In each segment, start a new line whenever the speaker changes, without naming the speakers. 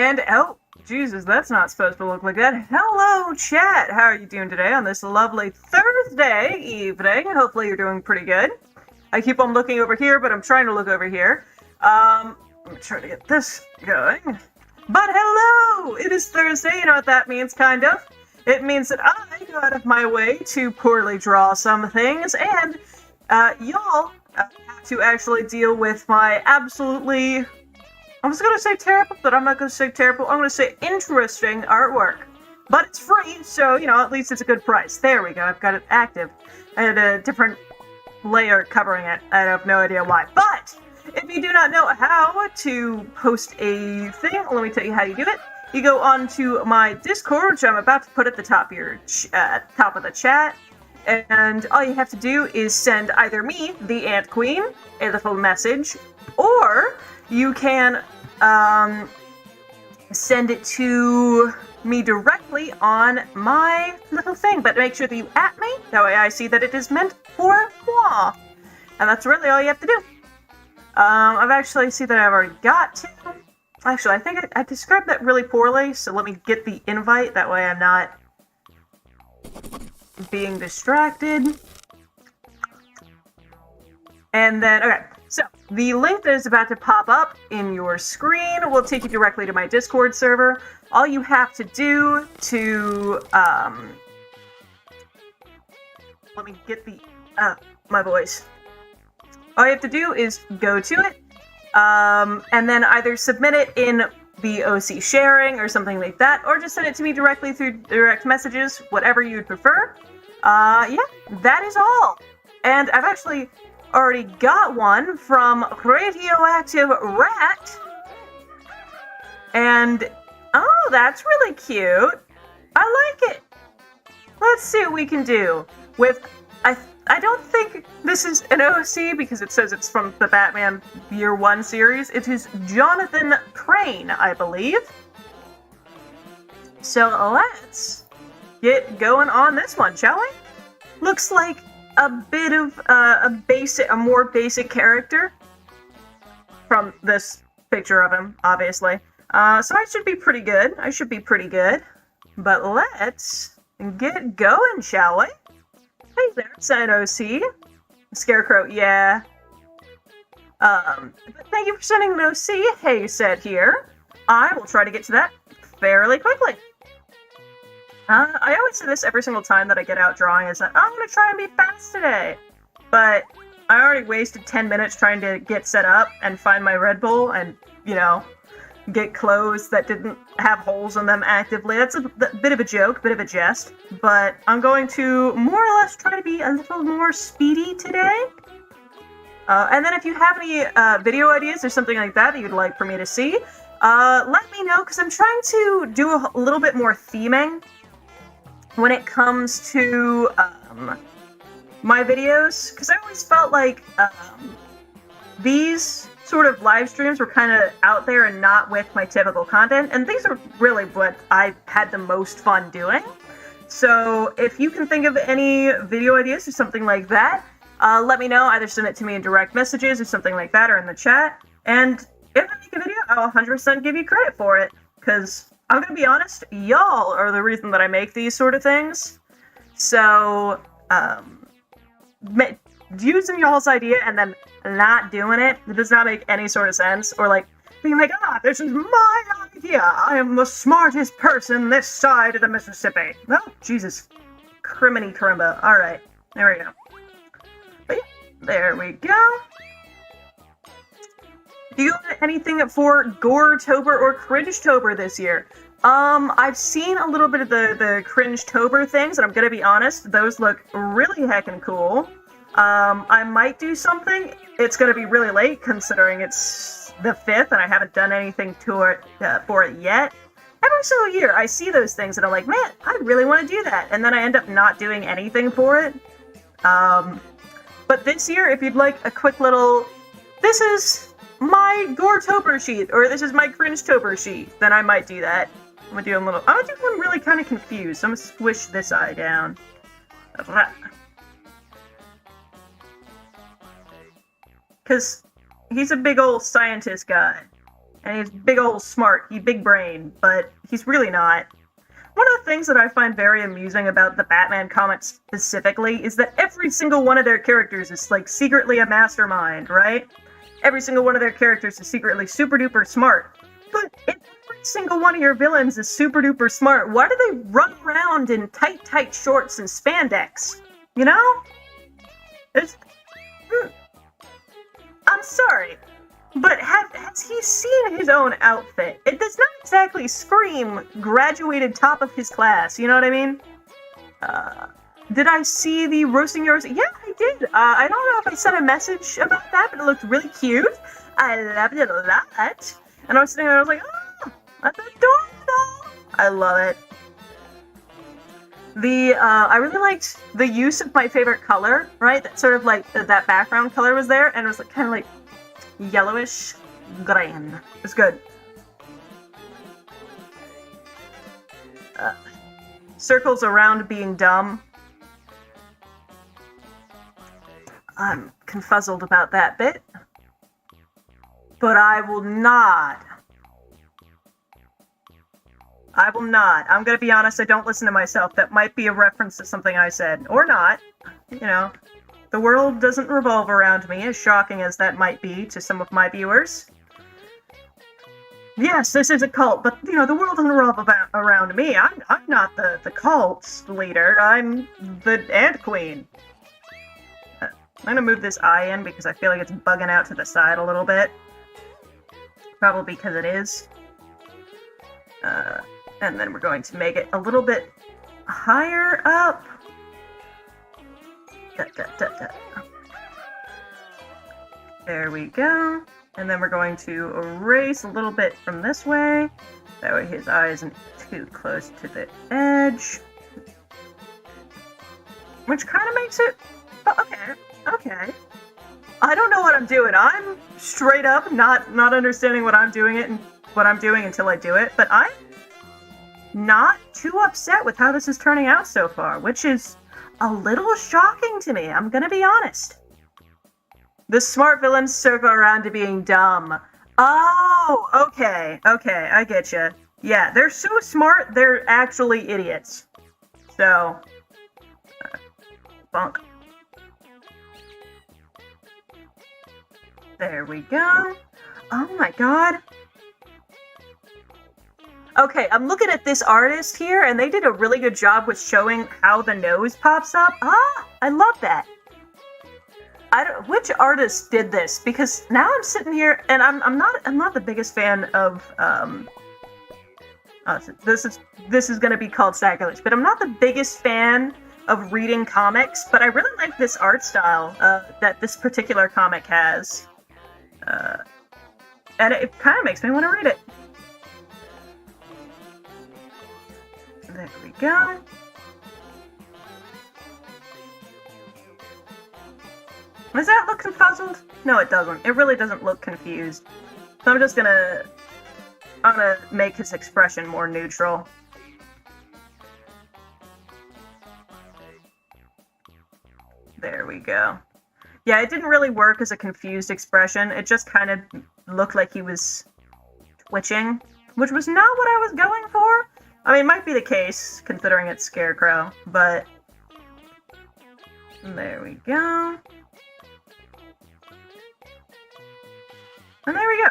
And, oh, Jesus, that's not supposed to look like that. Hello, chat! How are you doing today on this lovely Thursday evening? Hopefully you're doing pretty good. I keep on looking over here, but I'm trying to look over here. I'm trying to get this going. But hello! It is Thursday, you know what that means, kind of. It means that I go out of my way to poorly draw some things, and, y'all have to actually deal with my absolutely... I was gonna say terrible, but I'm not gonna say terrible. I'm gonna say interesting artwork. But it's free, so, you know, at least it's a good price. There we go, I've got it active. I had a different layer covering it. I have no idea why. But, if you do not know how to post a thing, let me tell you how you do it. You go on to my Discord, which I'm about to put at the top of your top of the chat. And all you have to do is send either me, the Ant Queen, a little message, or you can send it to me directly on my little thing, but make sure that you at me, that way I see that it is meant for moi. And that's really all you have to do. I've actually see that I've already got to. Actually, I think I described that really poorly, so let me get the invite, that way I'm not being distracted. And then, okay. So, the link that is about to pop up in your screen will take you directly to my Discord server. All you have to do to, let me get the, my voice. All you have to do is go to it, and then either submit it in the OC sharing or something like that, or just send it to me directly through direct messages, whatever you would prefer. Yeah, that is all. And I've actually already got one from Radioactive Rat. And, oh, that's really cute. I like it. Let's see what we can do with, I don't think this is an OC because it says it's from the Batman Year 1 series. It is Jonathan Crane, I believe. So let's get going on this one, shall we? Looks like a bit of a more basic character from this picture of him, obviously. So I should be pretty good. I should be pretty good. But let's get going, shall we? Hey there, Sign OC. Scarecrow, yeah. But thank you for sending an OC, hey said here. I will try to get to that fairly quickly. I always say this every single time that I get out drawing, is that I'm gonna try and be fast today. But I already wasted 10 minutes trying to get set up and find my Red Bull and, you know, get clothes that didn't have holes in them actively. That's a bit of a joke, bit of a jest. But I'm going to more or less try to be a little more speedy today. And then if you have any video ideas or something like that that you'd like for me to see, let me know, because I'm trying to do a little bit more theming when it comes to my videos, because I always felt like these sort of live streams were kind of out there and not with my typical content, and these are really what I had the most fun doing. So if you can think of any video ideas or something like that, let me know. Either send it to me in direct messages or something like that, or in the chat. And if I make a video, I'll 100% give you credit for it, because I'm gonna be honest, y'all are the reason that I make these sort of things. So, using y'all's idea and then not doing it does not make any sort of sense. Or like, being like, this is my idea, I am the smartest person this side of the Mississippi. Oh, Jesus. Criminy Karimba. Alright, there we go. But yeah, there we go. Do you have anything for Gore-tober or Cringe-tober this year? I've seen a little bit of the Cringe-tober things, and I'm gonna be honest, those look really heckin' cool. I might do something. It's gonna be really late, considering it's the 5th, and I haven't done anything to it, for it yet. every single year I see those things and I'm like, man, I really want to do that. And then I end up not doing anything for it. But this year, if you'd like a quick little, this is my Goretober sheet, or this is my Cringetober sheet, then I might do that. I'm gonna do one really kind of confused. I'm gonna squish this eye down. Because he's a big old scientist guy. And he's big old smart, he's big brain, but he's really not. One of the things that I find very amusing about the Batman comics specifically is that every single one of their characters is, like, secretly a mastermind, right? Every single one of their characters is secretly super duper smart. But if every single one of your villains is super duper smart, why do they run around in tight shorts and spandex? You know? I'm sorry. But has he seen his own outfit? It does not exactly scream graduated top of his class, you know what I mean? Did I see the roasting yours? Yeah, I did. I don't know if I sent a message about that, but it looked really cute. I loved it a lot. And I was sitting there, I was like, oh, that's adorable. I love it. I really liked the use of my favorite color, right? That sort of like, that background color was there, and it was like, kind of like yellowish green. It's good. Circles around being dumb. I'm confuzzled about that bit. But I will not. I'm gonna be honest, I don't listen to myself. That might be a reference to something I said. Or not. You know. The world doesn't revolve around me, as shocking as that might be to some of my viewers. Yes, this is a cult, but, you know, the world doesn't revolve around me. I'm not the cult's leader. I'm the Ant Queen. I'm gonna move this eye in because I feel like it's bugging out to the side a little bit. Probably because it is. And then we're going to make it a little bit higher up. There we go. And then we're going to erase a little bit from this way. That way his eye isn't too close to the edge. Which kind of makes it... Oh, okay. I don't know what I'm doing. I'm straight up not understanding what I'm doing until I do it. But I'm not too upset with how this is turning out so far, which is a little shocking to me, I'm gonna be honest. The smart villains circle around to being dumb. Oh, okay, I get you. Yeah, they're so smart, they're actually idiots. So, bunk. There we go. Oh my god. Okay, I'm looking at this artist here, and they did a really good job with showing how the nose pops up. Ah, I love that. Which artist did this? Because now I'm sitting here, and I'm not the biggest fan of this is gonna be called sacrilege, but I'm not the biggest fan of reading comics. But I really like this art style that this particular comic has, and it kind of makes me want to read it. There we go. Does that look confuzzled? No, it doesn't. It really doesn't look confused. So I'm gonna make his expression more neutral. There we go. Yeah, it didn't really work as a confused expression. It just kind of looked like he was twitching, which was not what I was going for. I mean, it might be the case, considering it's Scarecrow, but... There we go. And there we go.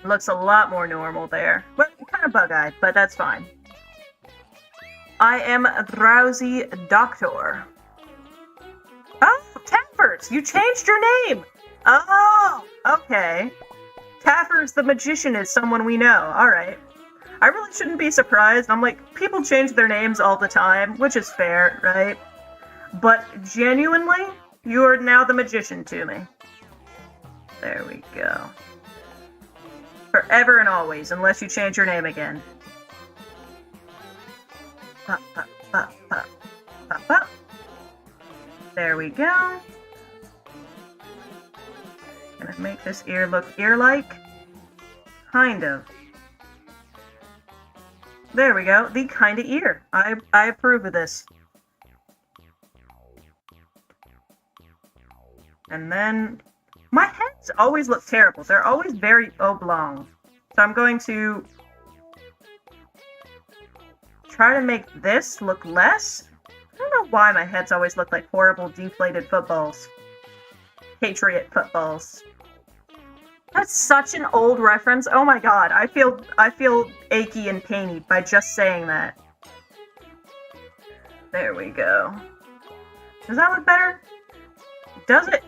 Looks a lot more normal there. Well, kind of bug-eyed, but that's fine. I am a drowsy doctor. Oh, Taffers! You changed your name! Oh, okay. Taffers the Magician is someone we know. Alright. I really shouldn't be surprised. I'm like, people change their names all the time, which is fair, right? But genuinely, you are now the Magician to me. There we go. Forever and always, unless you change your name again. Pop, pop, pop, pop, pop, pop. There we go. Gonna make this ear look ear-like. Kind of. There we go. The kind of ear. I approve of this. And then... my heads always look terrible. They're always very oblong. So I'm going to... try to make this look less. I don't know why my heads always look like horrible deflated footballs. Patriot footballs. That's such an old reference. Oh my god, I feel achy and painy by just saying that. There we go. Does that look better? Does it?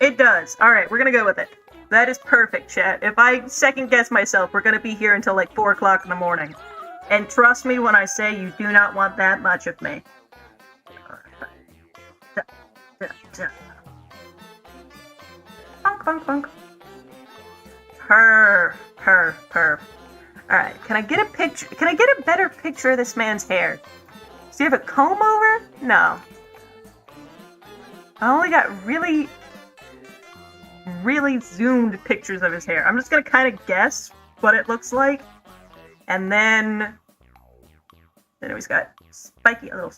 It does. Alright, we're gonna go with it. That is perfect, chat. If I second guess myself, we're gonna be here until like 4 o'clock in the morning. And trust me when I say you do not want that much of me. Funk, funk, funk. Perf. Alright, can I get a picture? Can I get a better picture of this man's hair? Does he have a comb over? No. I only got really zoomed pictures of his hair. I'm just gonna kind of guess what it looks like. And then he's got spiky, a little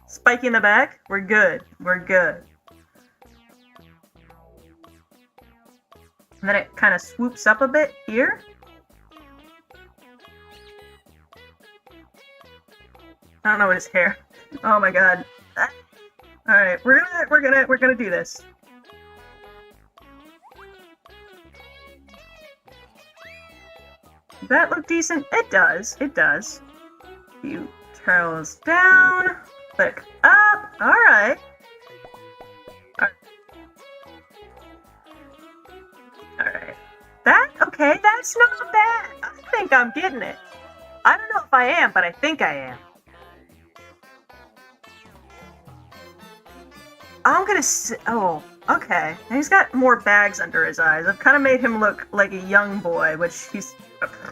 spiky in the back. We're good. We're good. And then it kind of swoops up a bit here. I don't know what his hair. Oh my god. All right, we're gonna do this. Does that look decent? It does. It does. Few curls down, click up. All right. All right. Okay, that's not bad. I think I'm getting it. I don't know if I am, but I think I am. I'm gonna oh, okay. He's got more bags under his eyes. I've kind of made him look like a young boy, which he's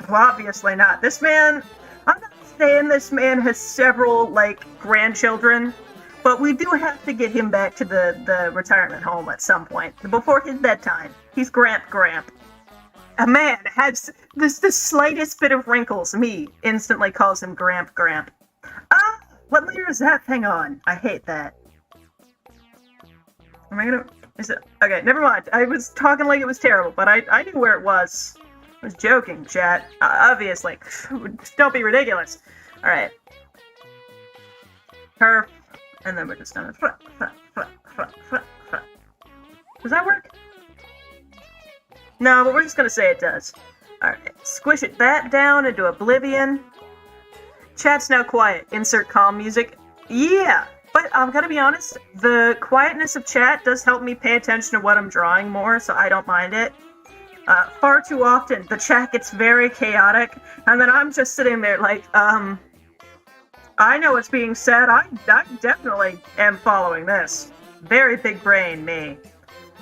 obviously not. This man, I'm not saying this man has several, like, grandchildren, but we do have to get him back to the retirement home at some point, before his bedtime. He's Gramp. A man has the slightest bit of wrinkles. Me instantly calls him Gramp. Ah! What layer is that thing on? I hate that. Am I gonna... is it... okay, never mind. I was talking like it was terrible, but I knew where it was. I was joking, chat. Obviously. Don't be ridiculous. Alright. Perf. And then we're just gonna... Does that work? No, but we're just gonna say it does. Alright. Squish it that down into oblivion. Chat's now quiet. Insert calm music. Yeah! But I'm gonna be honest, the quietness of chat does help me pay attention to what I'm drawing more, so I don't mind it. Far too often, the chat gets very chaotic, and then I'm just sitting there like, I know what's being said, I definitely am following this. Very big brain, me.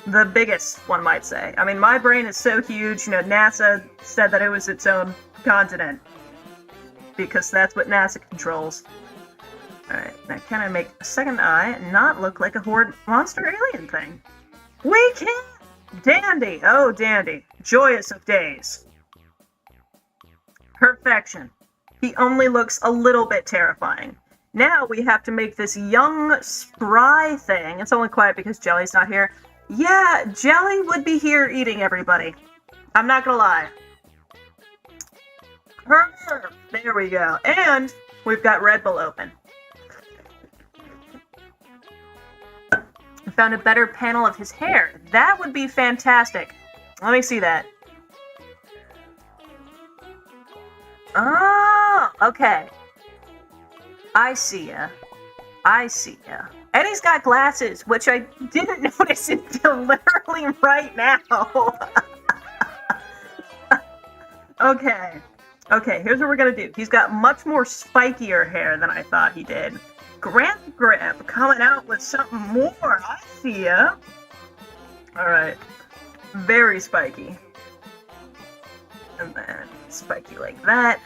The biggest, one might say. I mean, my brain is so huge, you know, NASA said that it was its own continent. Because that's what NASA controls. Alright, now can I make a second eye and not look like a horde monster alien thing? We can! Dandy! Oh, dandy. Joyous of days. Perfection. He only looks a little bit terrifying. Now we have to make this young, spry thing. It's only quiet because Jelly's not here. Yeah, Jelly would be here eating everybody. I'm not gonna lie. There we go. And we've got Red Bull open. I found a better panel of his hair. That would be fantastic. Let me see that. Oh, okay. I see ya. And he's got glasses, which I didn't notice until literally right now. Okay, here's what we're gonna do. He's got much more spikier hair than I thought he did. Gramp coming out with something more. I see ya. Alright. Very spiky. And then spiky like that.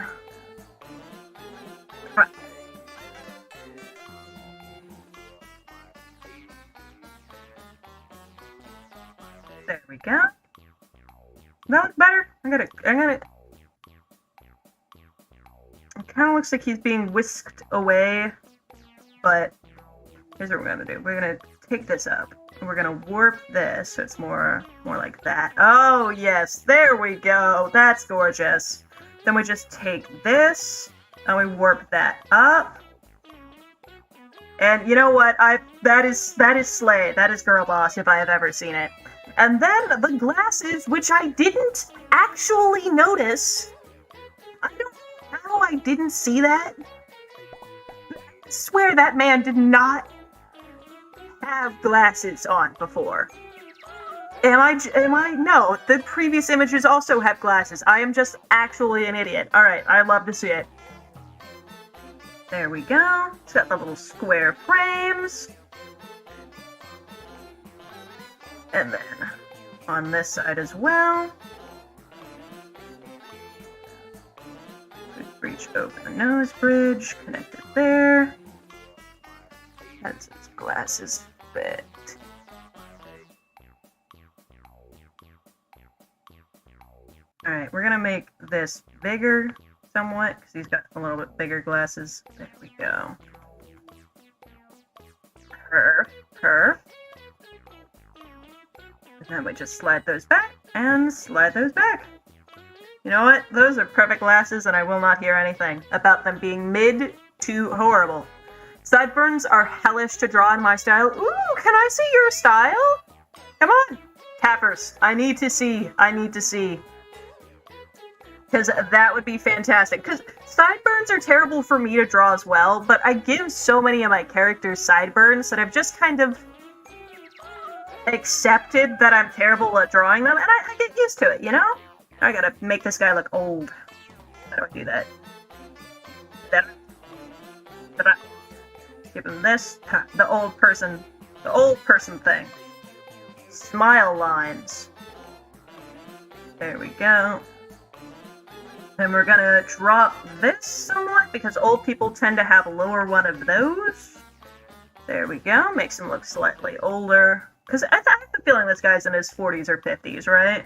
There we go. That looks better. I got it. It kind of looks like he's being whisked away, but here's what we're gonna do. We're gonna take this up, and we're gonna warp this so it's more like that. Oh yes, there we go. That's gorgeous. Then we just take this and we warp that up. And you know what? That is slay. That is girl boss if I have ever seen it. And then the glasses, which I didn't actually notice. I don't know how I didn't see that. I swear that man did not have glasses on before. Am I? No, the previous images also have glasses. I am just actually an idiot. Alright, I love to see it. There we go. It's got the little square frames. And then on this side as well. Reach over the nose bridge, connect it there. That's his glasses fit. Alright, we're gonna make this bigger somewhat, because he's got a little bit bigger glasses. There we go. Perf. And then we just slide those back, and slide those back. You know what? Those are perfect glasses, and I will not hear anything about them being mid to horrible. Sideburns are hellish to draw in my style. Ooh, can I see your style? Come on, Tappers. I need to see. Because that would be fantastic. Because sideburns are terrible for me to draw as well, but I give so many of my characters sideburns that I've just kind of accepted that I'm terrible at drawing them, and I get used to it, you know? I gotta make this guy look old. How do I do that? Give him this, the old person thing. Smile lines. There we go. Then we're gonna drop this somewhat, because old people tend to have a lower one of those. There we go, makes him look slightly older. Because I have the feeling this guy's in his 40s or 50s, right?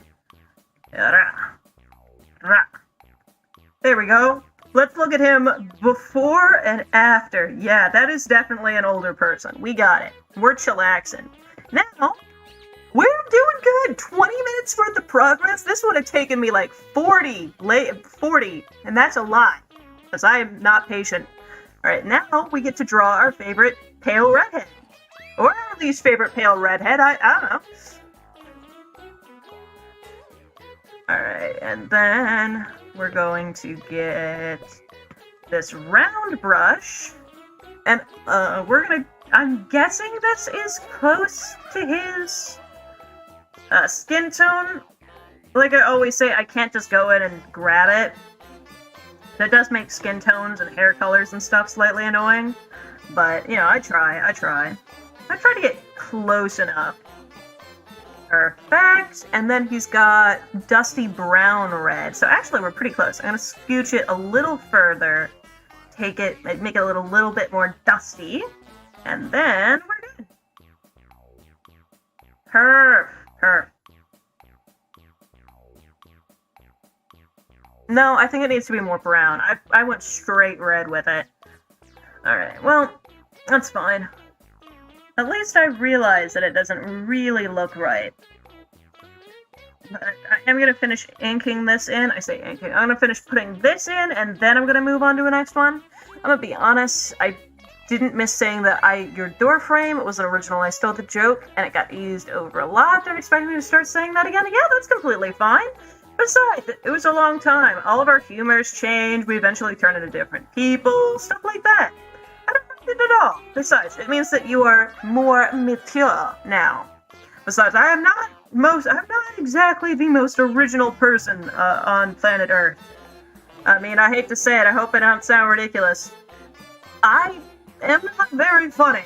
There we go. Let's look at him before and after. Yeah, that is definitely an older person. We got it. We're chillaxing. Now, we're doing good. 20 minutes worth of progress. This would have taken me like 40, and that's a lot, because I am not patient. Alright, now we get to draw our favorite pale redhead. Or our least favorite pale redhead, I don't know. Alright, and then we're going to get this round brush, and I'm guessing this is close to his skin tone. Like I always say, I can't just go in and grab it. That does make skin tones and hair colors and stuff slightly annoying, but, you know, I try to get close enough. Perfect. And then he's got dusty brown red. So actually we're pretty close. I'm going to scooch it a little further. Make it a little bit more dusty. And then we're good. Perf. No, I think it needs to be more brown. I went straight red with it. Alright, well, that's fine. At least I realize that it doesn't really look right. But I am going to finish inking this in. I say inking. I'm going to finish putting this in, and then I'm going to move on to the next one. I'm going to be honest, I didn't miss saying that your door frame was an original I Stole the Joke, and it got used over a lot. Don't expect me to start saying that again. Yeah, that's completely fine. Besides, it was a long time. All of our humors change. We eventually turn into different people. Stuff like that. I don't mind it at all. Besides, it means that you are more mature now. Besides, I'm not exactly the most original person on planet Earth. I mean, I hate to say it. I hope I don't sound ridiculous. I am not very funny.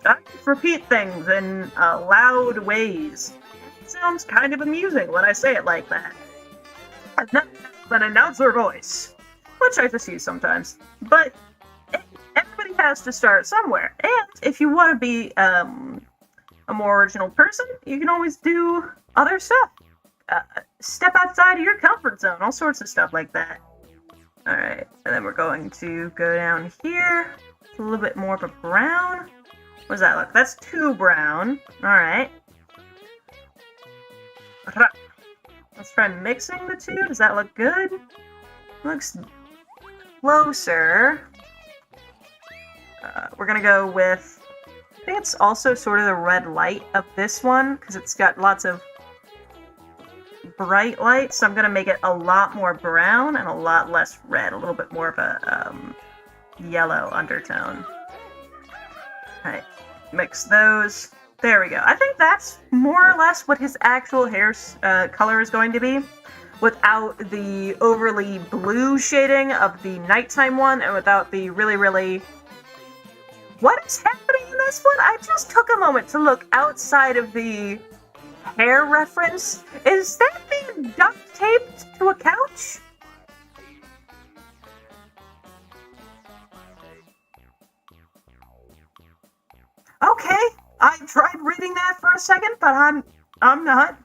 I repeat things in loud ways. sounds kind of amusing when I say it like that. An announcer voice, which I just use sometimes. But everybody has to start somewhere, and if you want to be a more original person, you can always do other stuff. Step outside of your comfort zone, all sorts of stuff like that. Alright, and then we're going to go down here. It's a little bit more of a brown. What does that look? That's too brown. Alright. Let's try mixing the two. Does that look good? Looks closer. We're gonna go with... I think it's also sort of the red light of this one, because it's got lots of bright light, so I'm gonna make it a lot more brown and a lot less red. A little bit more of a yellow undertone. Alright, mix those. There we go. I think that's more or less what his actual hair color is going to be, without the overly blue shading of the nighttime one, and without the really... What is happening in this one? I just took a moment to look outside of the hair reference. Is that being duct taped to a couch? Okay, I tried reading that for a second, but I'm not.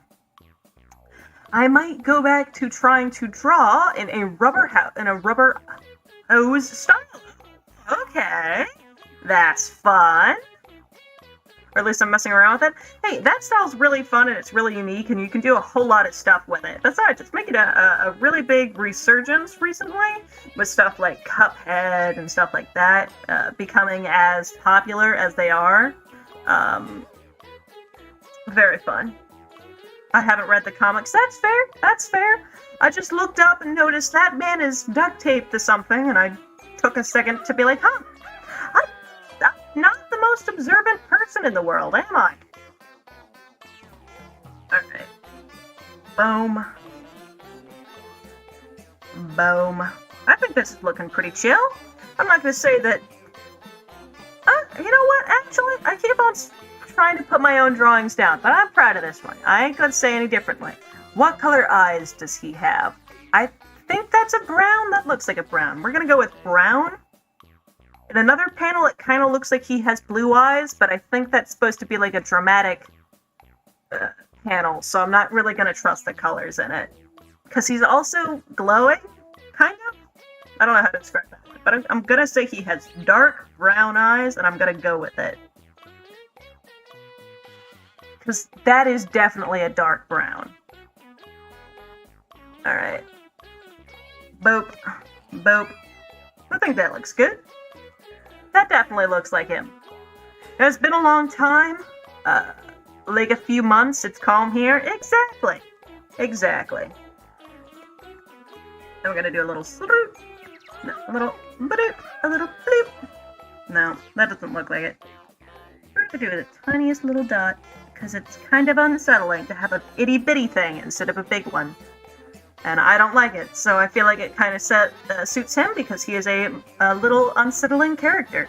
I might go back to trying to draw in a rubber hose style. Okay, that's fun. Or at least I'm messing around with it. Hey, that style's really fun and it's really unique, and you can do a whole lot of stuff with it. Besides, it's making a really big resurgence recently, with stuff like Cuphead and stuff like that becoming as popular as they are. Very fun. I haven't read the comics. That's fair. That's fair. I just looked up and noticed that man is duct taped to something, and I took a second to be like, huh, I'm not the most observant person in the world, am I? Alright. Boom. Boom. I think this is looking pretty chill. I'm not gonna say that... you know what? Actually, I keep on trying to put my own drawings down, but I'm proud of this one. I ain't gonna say any differently. What color eyes does he have? I think that's a brown. That looks like a brown. We're gonna go with brown. In another panel, it kind of looks like he has blue eyes, but I think that's supposed to be like a dramatic panel, so I'm not really gonna trust the colors in it. Because he's also glowing, kind of? I don't know how to describe that, but I'm gonna say he has dark brown eyes, and I'm gonna go with it. Because that is definitely a dark brown. Alright. Boop. Boop. I think that looks good. That definitely looks like him. It's been a long time. Like a few months, it's calm here. Exactly. Exactly. And we're gonna do a little sloop. No, a little bloop. A little bloop. No, that doesn't look like it. We're gonna do the tiniest little dot, because it's kind of unsettling to have a itty-bitty thing instead of a big one. And I don't like it, so I feel like it kind of suits him, because he is a little unsettling character.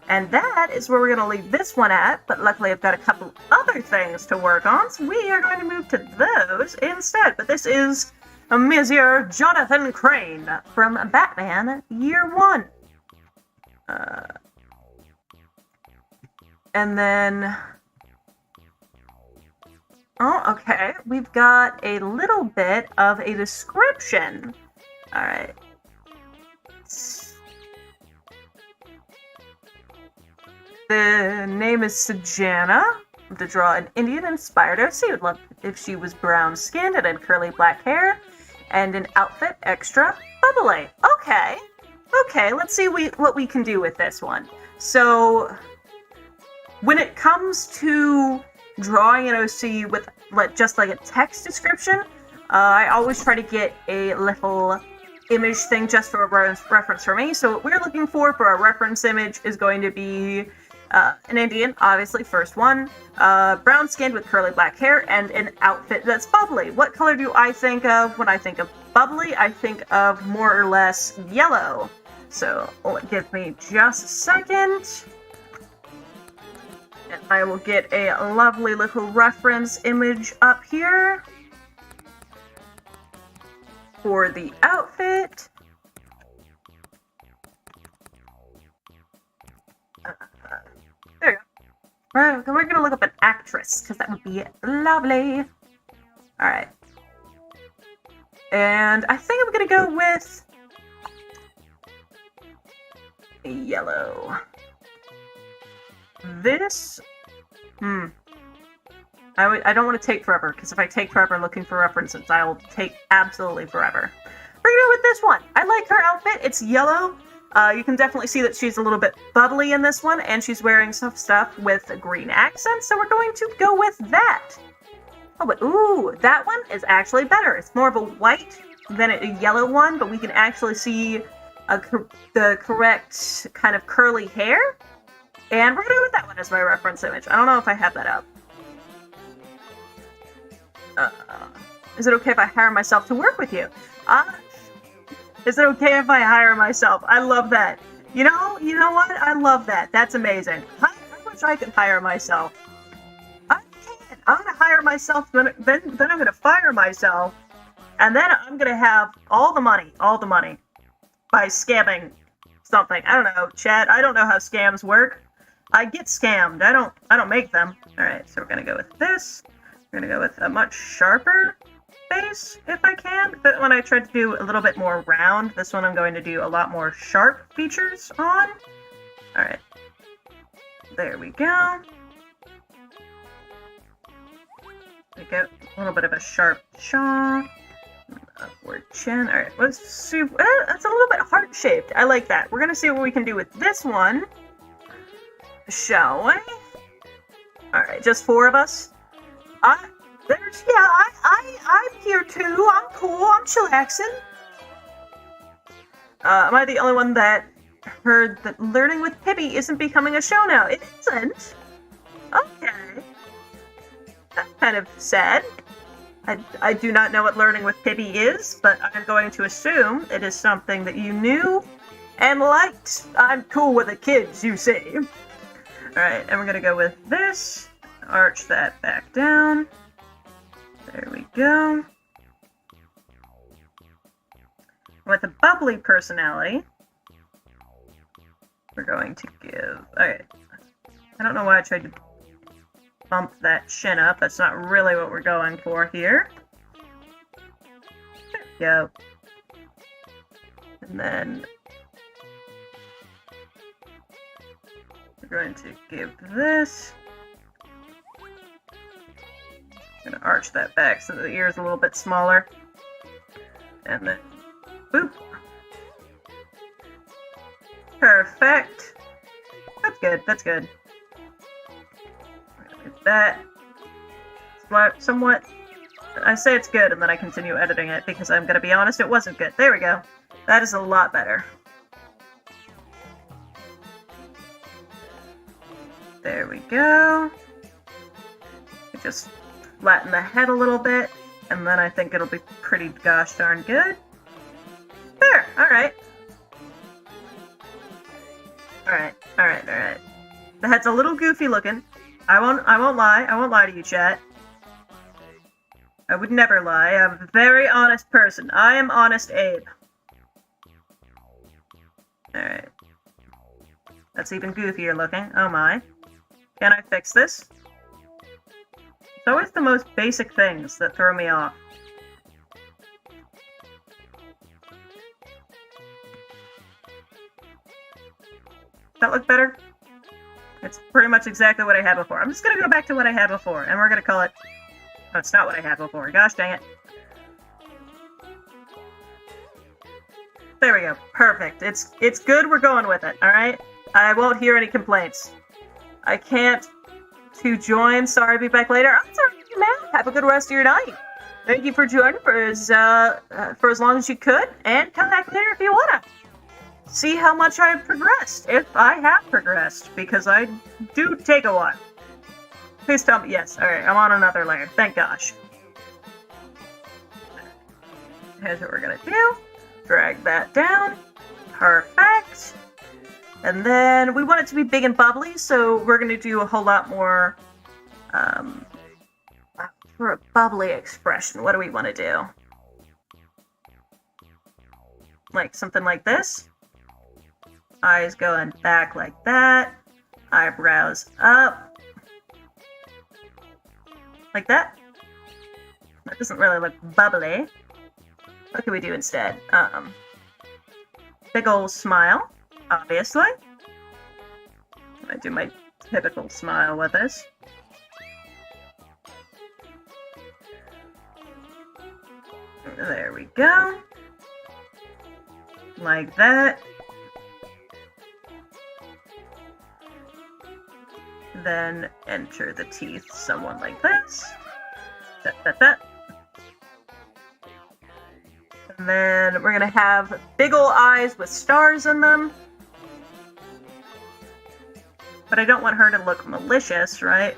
And that is where we're going to leave this one at, but luckily I've got a couple other things to work on, so we are going to move to those instead. But this is Monsieur Jonathan Crane from Batman Year One. And then... Oh, okay. We've got a little bit of a description. Alright. The name is Sajana. To draw an Indian-inspired OC. Would love if she was brown-skinned and had curly black hair, and an outfit extra bubbly. Okay. Okay, let's see what we can do with this one. So, when it comes to drawing an OC with just like a text description, I always try to get a little image thing just for a reference for me. So what we're looking for a reference image is going to be an Indian, obviously, first one, brown skinned with curly black hair, and an outfit that's bubbly. What color do I think of when I think of bubbly? I think of more or less yellow. So give me just a second. And I will get a lovely little reference image up here for the outfit. There you go. Alright, then we're gonna look up an actress, because that would be lovely. Alright. And I think I'm gonna go with yellow. This, I don't want to take forever, because if I take forever looking for references, I'll take absolutely forever. We're gonna go with this one. I like her outfit. It's yellow. You can definitely see that she's a little bit bubbly in this one, and she's wearing some stuff with a green accent, so we're going to go with that. Oh, but ooh, that one is actually better. It's more of a white than a yellow one, but we can actually see the correct kind of curly hair. And we're gonna go with that one as my reference image. I don't know if I have that up. Is it okay if I hire myself to work with you? Is it okay if I hire myself? I love that. You know what? I love that. That's amazing. I wish I could hire myself. I can. I'm gonna hire myself, then I'm gonna fire myself, and then I'm gonna have all the money by scamming something. I don't know, chat. I don't know how scams work. I get scammed. I don't make them. All right, so we're gonna go with this. We're gonna go with a much sharper face if I can. But when I tried to do a little bit more round, this one I'm going to do a lot more sharp features on. All right, there we go. We get a little bit of a sharp jaw, upward chin. All right, let's see. That's a little bit heart-shaped. I like that. We're gonna see what we can do with this one, shall we? All right, just 4 of us. I'm here too. I'm cool. I'm chillaxing. Am I the only one that heard that Learning with Pibby isn't becoming a show now? It isn't. Okay. That's kind of sad. I do not know what Learning with Pibby is, but I'm going to assume it is something that you knew and liked. I'm cool with the kids, you see. Alright, and we're gonna go with this. Arch that back down. There we go. With a bubbly personality, we're going to give... Alright. I don't know why I tried to bump that chin up. That's not really what we're going for here. There we go. And then we're going to give this... Gonna arch that back so the ear is a little bit smaller. And then, boop. Perfect. That's good, that's good. Get that. Somewhat. I say it's good and then I continue editing it because I'm gonna be honest, it wasn't good. There we go. That is a lot better. There we go. Just flatten the head a little bit, and then I think it'll be pretty gosh darn good. There! Alright. Alright. The head's a little goofy looking. I won't lie to you, chat. I would never lie. I'm a very honest person. I am Honest Abe. Alright. That's even goofier looking. Oh my. Can I fix this? It's always the most basic things that throw me off. Does that look better? It's pretty much exactly what I had before. I'm just gonna go back to what I had before, and we're gonna call it... Oh, it's not what I had before. Gosh dang it. There we go. Perfect. It's good. We're going with it, alright? I won't hear any complaints. I can't... To join. Sorry, be back later. I'm sorry, man. Have a good rest of your night. Thank you for joining for as long as you could, and come back later if you wanna. See how much I've progressed, if I have progressed, because I do take a while. Please tell me. Yes. All right. I'm on another layer. Thank gosh. Here's what we're gonna do. Drag that down. Perfect. And then we want it to be big and bubbly, so we're going to do a whole lot more for a bubbly expression. What do we want to do? Like something like this. Eyes going back like that. Eyebrows up. Like that. That doesn't really look bubbly. What can we do instead? Big ol' smile, obviously. I do my typical smile with this. There we go. Like that. Then enter the teeth somewhat like this. That. And then we're gonna have big ol' eyes with stars in them. But I don't want her to look malicious, right?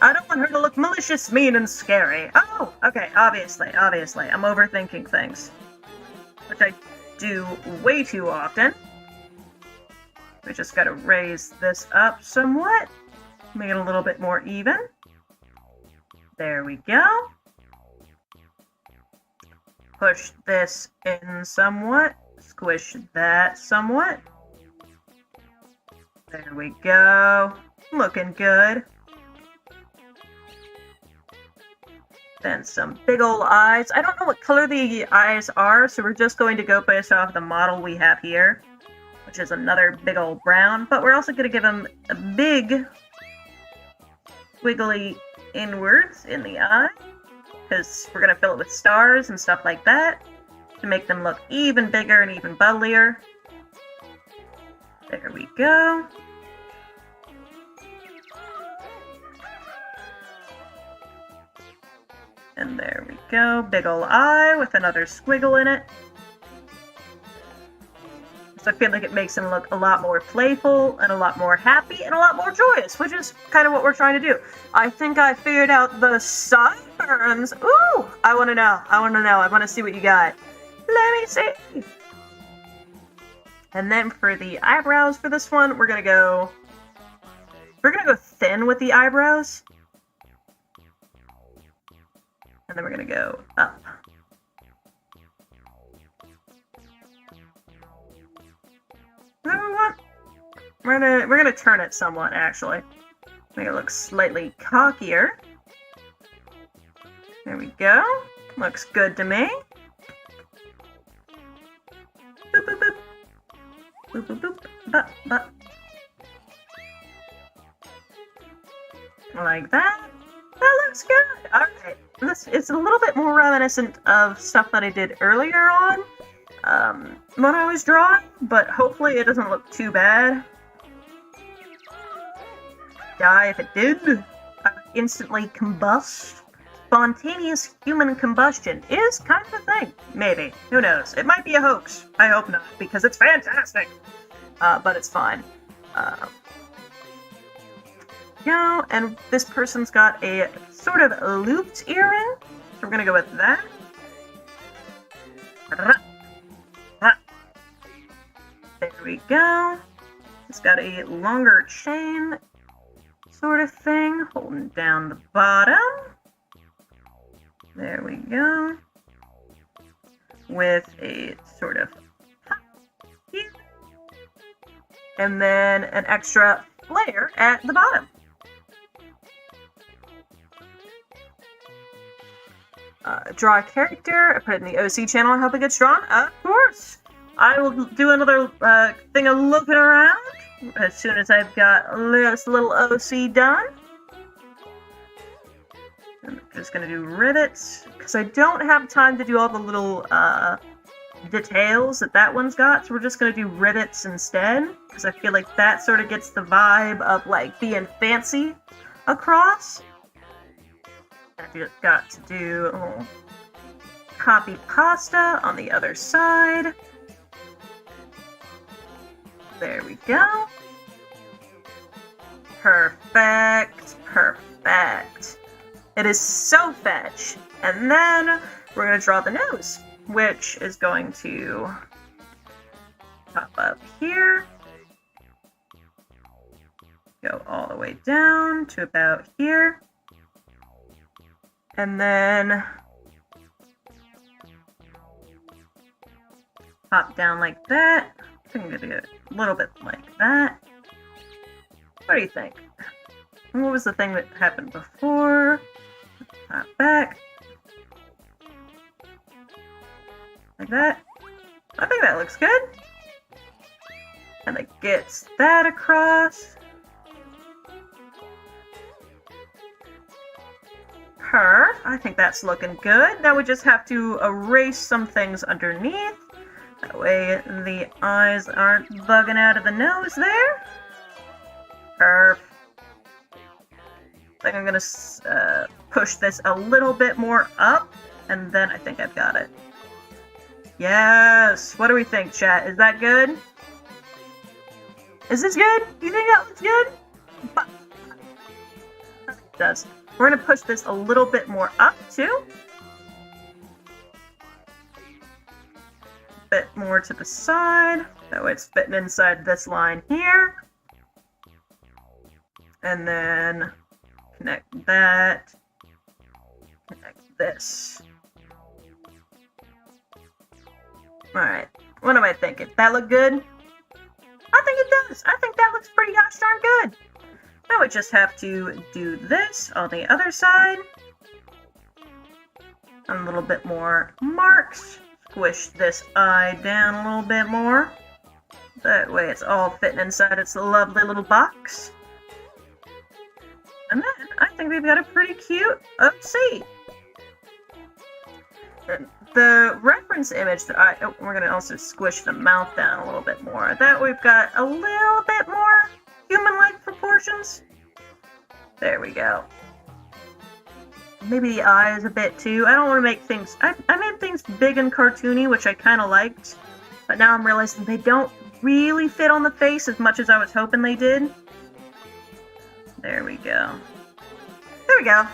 I don't want her to look malicious, mean, and scary. Oh, okay, obviously. I'm overthinking things. Which I do way too often. We just gotta raise this up somewhat. Make it a little bit more even. There we go. Push this in somewhat. Squish that somewhat. There we go. Looking good. Then some big ol' eyes. I don't know what color the eyes are, so we're just going to go based off the model we have here, which is another big ol' brown, but we're also going to give them a big wiggly inwards in the eye, because we're going to fill it with stars and stuff like that to make them look even bigger and even bubblier. There we go. And there we go, big ol' eye with another squiggle in it. So I feel like it makes him look a lot more playful and a lot more happy and a lot more joyous, which is kind of what we're trying to do. I think I figured out the sideburns. Ooh, I want to know. I want to see what you got. Let me see. And then for the eyebrows for this one, we're gonna go thin with the eyebrows. And then we're gonna go up. We're gonna turn it somewhat, actually. Make it look slightly cockier. There we go. Looks good to me. Boop boop boop. Boop boop boop. Bup bup. Like that. That looks good. Alright. It's a little bit more reminiscent of stuff that I did earlier on when I was drawing, but hopefully it doesn't look too bad. Die if it did. Instantly combust. Spontaneous human combustion is kind of a thing. Maybe. Who knows? It might be a hoax. I hope not, because it's fantastic. But it's fine. Go, and this person's got a sort of looped earring, so we're gonna go with that. There we go. It's got a longer chain sort of thing, holding down the bottom. There we go. With a sort of here. And then an extra flare at the bottom. Draw a character. I put it in the OC channel. I hope it gets drawn. Of course. I will do another thing of looking around as soon as I've got this little OC done. I'm just going to do rivets, because I don't have time to do all the little details that one's got, so we're just going to do rivets instead, because I feel like that sort of gets the vibe of, like, being fancy across. I've just got to do a little copy pasta on the other side. There we go. Perfect. Perfect. It is so fetch. And then we're going to draw the nose, which is going to pop up here. Go all the way down to about here. And then pop down like that. I think I'm gonna do it a little bit like that. What do you think? And what was the thing that happened before? Pop back. Like that. I think that looks good. And it gets that across. Her. I think that's looking good. Now we just have to erase some things underneath. That way the eyes aren't bugging out of the nose there. Perf. I think I'm gonna push this a little bit more up, and then I think I've got it. Yes! What do we think, chat? Is that good? Is this good? You think that looks good? It does. We're gonna push this a little bit more up, too. Bit more to the side. That way it's fitting inside this line here. And then connect that. Connect this. Alright. What am I thinking? That look good? I think it does. I think that looks pretty gosh darn good. Now we just have to do this on the other side. A little bit more marks. Squish this eye down a little bit more. That way it's all fitting inside its lovely little box. And then I think we've got a pretty cute oopsie. The reference image that we're going to also squish the mouth down a little bit more. That we've got a little bit more human-like proportions. There we go. Maybe the eyes a bit too. I don't want to make things... I made things big and cartoony, which I kind of liked. But now I'm realizing they don't really fit on the face as much as I was hoping they did. There we go. There we go.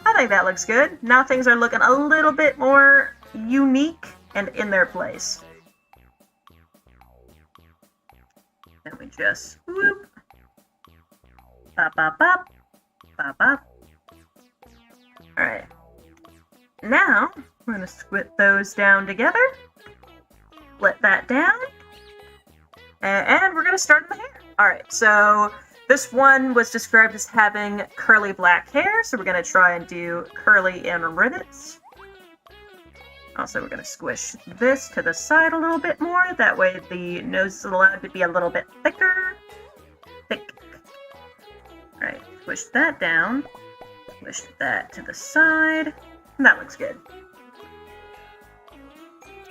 I think that looks good. Now things are looking a little bit more unique and in their place. Then we just whoop. Bop, bop, bop. Bop, bop. Alright. Now, we're going to squint those down together. Let that down. And we're going to start in the hair. Alright, so this one was described as having curly black hair, so we're going to try and do curly in ribbons. Also, we're going to squish this to the side a little bit more. That way the nose is allowed to be a little bit thicker. Thick. Alright, squish that down. Squish that to the side. And that looks good.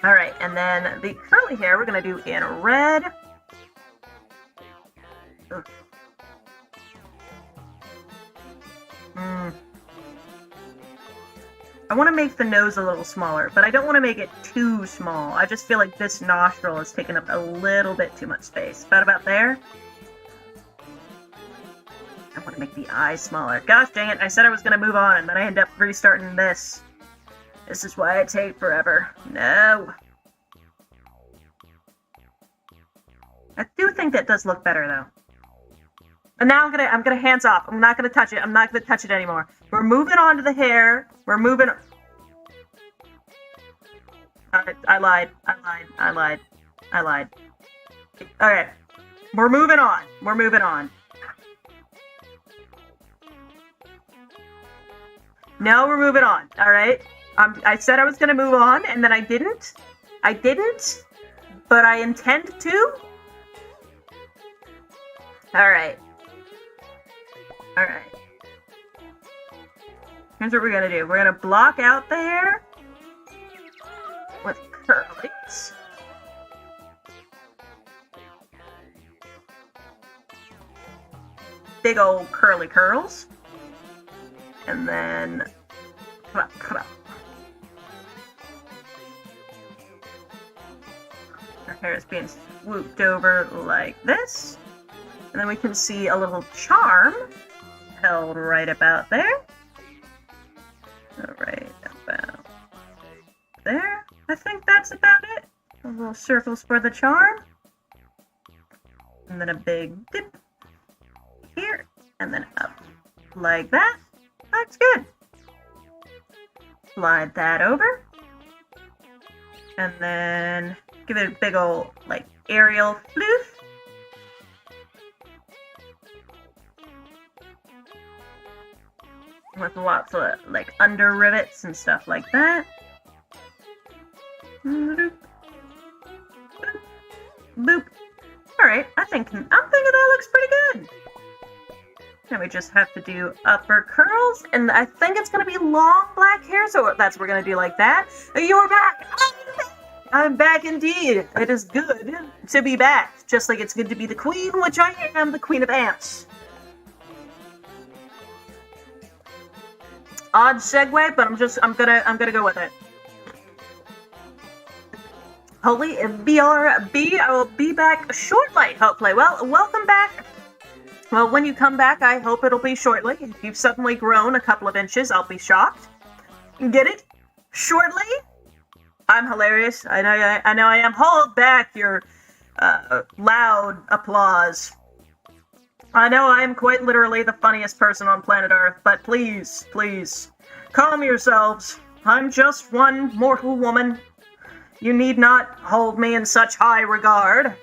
Alright, and then the curly hair we're going to do in red. Ugh. I want to make the nose a little smaller, but I don't want to make it too small. I just feel like this nostril is taking up a little bit too much space. About there. I want to make the eyes smaller. Gosh dang it, I said I was going to move on, and then I end up restarting this. This is why I take forever. No. I do think that does look better, though. And now I'm gonna hands off. I'm not gonna touch it. I'm not gonna touch it anymore. We're moving on to the hair. We're moving... I lied. Okay. We're moving on. We're moving on. No, we're moving on. Alright? I said I was gonna move on, and then I didn't. I didn't. But I intend to. Alright. Alright. Here's what we're gonna do. We're gonna block out the hair with curlies. Big old curly curls. And then... Our hair is being swooped over like this. And then we can see a little charm held right about there. Right about there. I think that's about it. A little circles for the charm. And then a big dip. and then up like that. That's good. Slide that over. And then give it a big old, like, aerial floof. With lots of, like, under rivets and stuff like that. Boop. Boop. Alright, I'm thinking that looks pretty good. Now we just have to do upper curls, and I think it's gonna be long black hair, so that's what we're gonna do like that. You're back! I'm back indeed. It is good to be back, just like it's good to be the queen, which I am, the queen of ants. Odd segue, but I'm gonna go with it. Holy BRB, I will be back shortly, hopefully. Well, welcome back. Well, when you come back, I hope it'll be shortly. If you've suddenly grown a couple of inches, I'll be shocked. Get it? Shortly? I'm hilarious. I know I am. Hold back your loud applause. I know I am quite literally the funniest person on planet Earth, but please, please, calm yourselves. I'm just one mortal woman. You need not hold me in such high regard.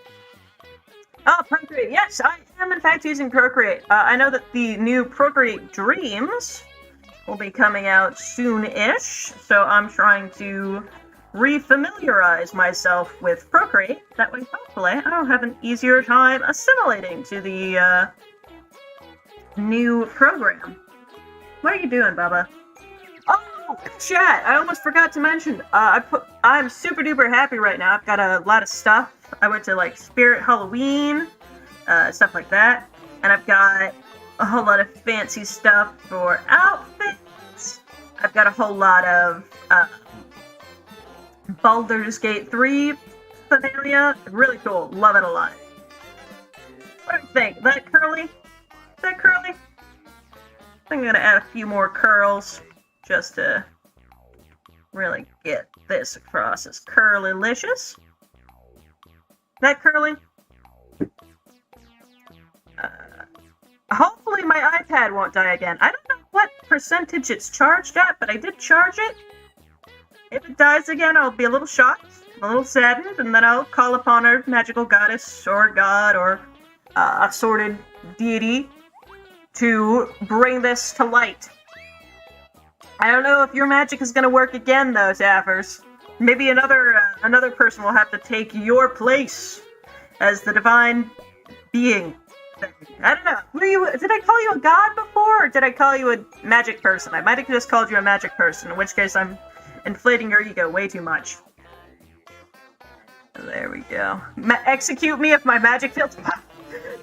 Oh, Procreate. Yes, I am in fact using Procreate. I know that the new Procreate Dreams will be coming out soon-ish, so I'm trying to refamiliarize myself with Procreate. That way, hopefully, I'll have an easier time assimilating to the new program. What are you doing, Bubba? Oh, chat! I almost forgot to mention. I'm super duper happy right now. I've got a lot of stuff. I went to like Spirit Halloween, stuff like that, and I've got a whole lot of fancy stuff for outfits. I've got a whole lot of Baldur's Gate 3 paraphernalia. Really cool. Love it a lot. What do you think? That curly? That curly? I think I'm gonna add a few more curls just to really get this across as curly-licious. That curly? Hopefully my iPad won't die again. I don't know what percentage it's charged at, but I did charge it. If it dies again, I'll be a little shocked, a little saddened, and then I'll call upon our magical goddess or god or assorted deity to bring this to light. I don't know if your magic is going to work again, though, Taffers. Maybe another person will have to take your place as the divine being. I don't know. Were you? Did I call you a god before, or did I call you a magic person? I might have just called you a magic person, in which case I'm inflating your ego way too much. There we go. Execute me if my magic fails.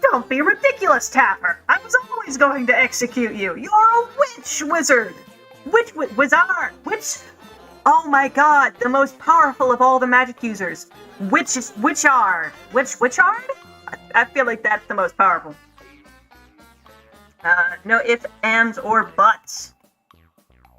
Don't be ridiculous, Taffer. I was always going to execute you. You're a witch wizard. Wizard. Witch. Oh my god, the most powerful of all the magic users. Witchard. Witchard? I feel like that's the most powerful. No ifs, ands, or buts.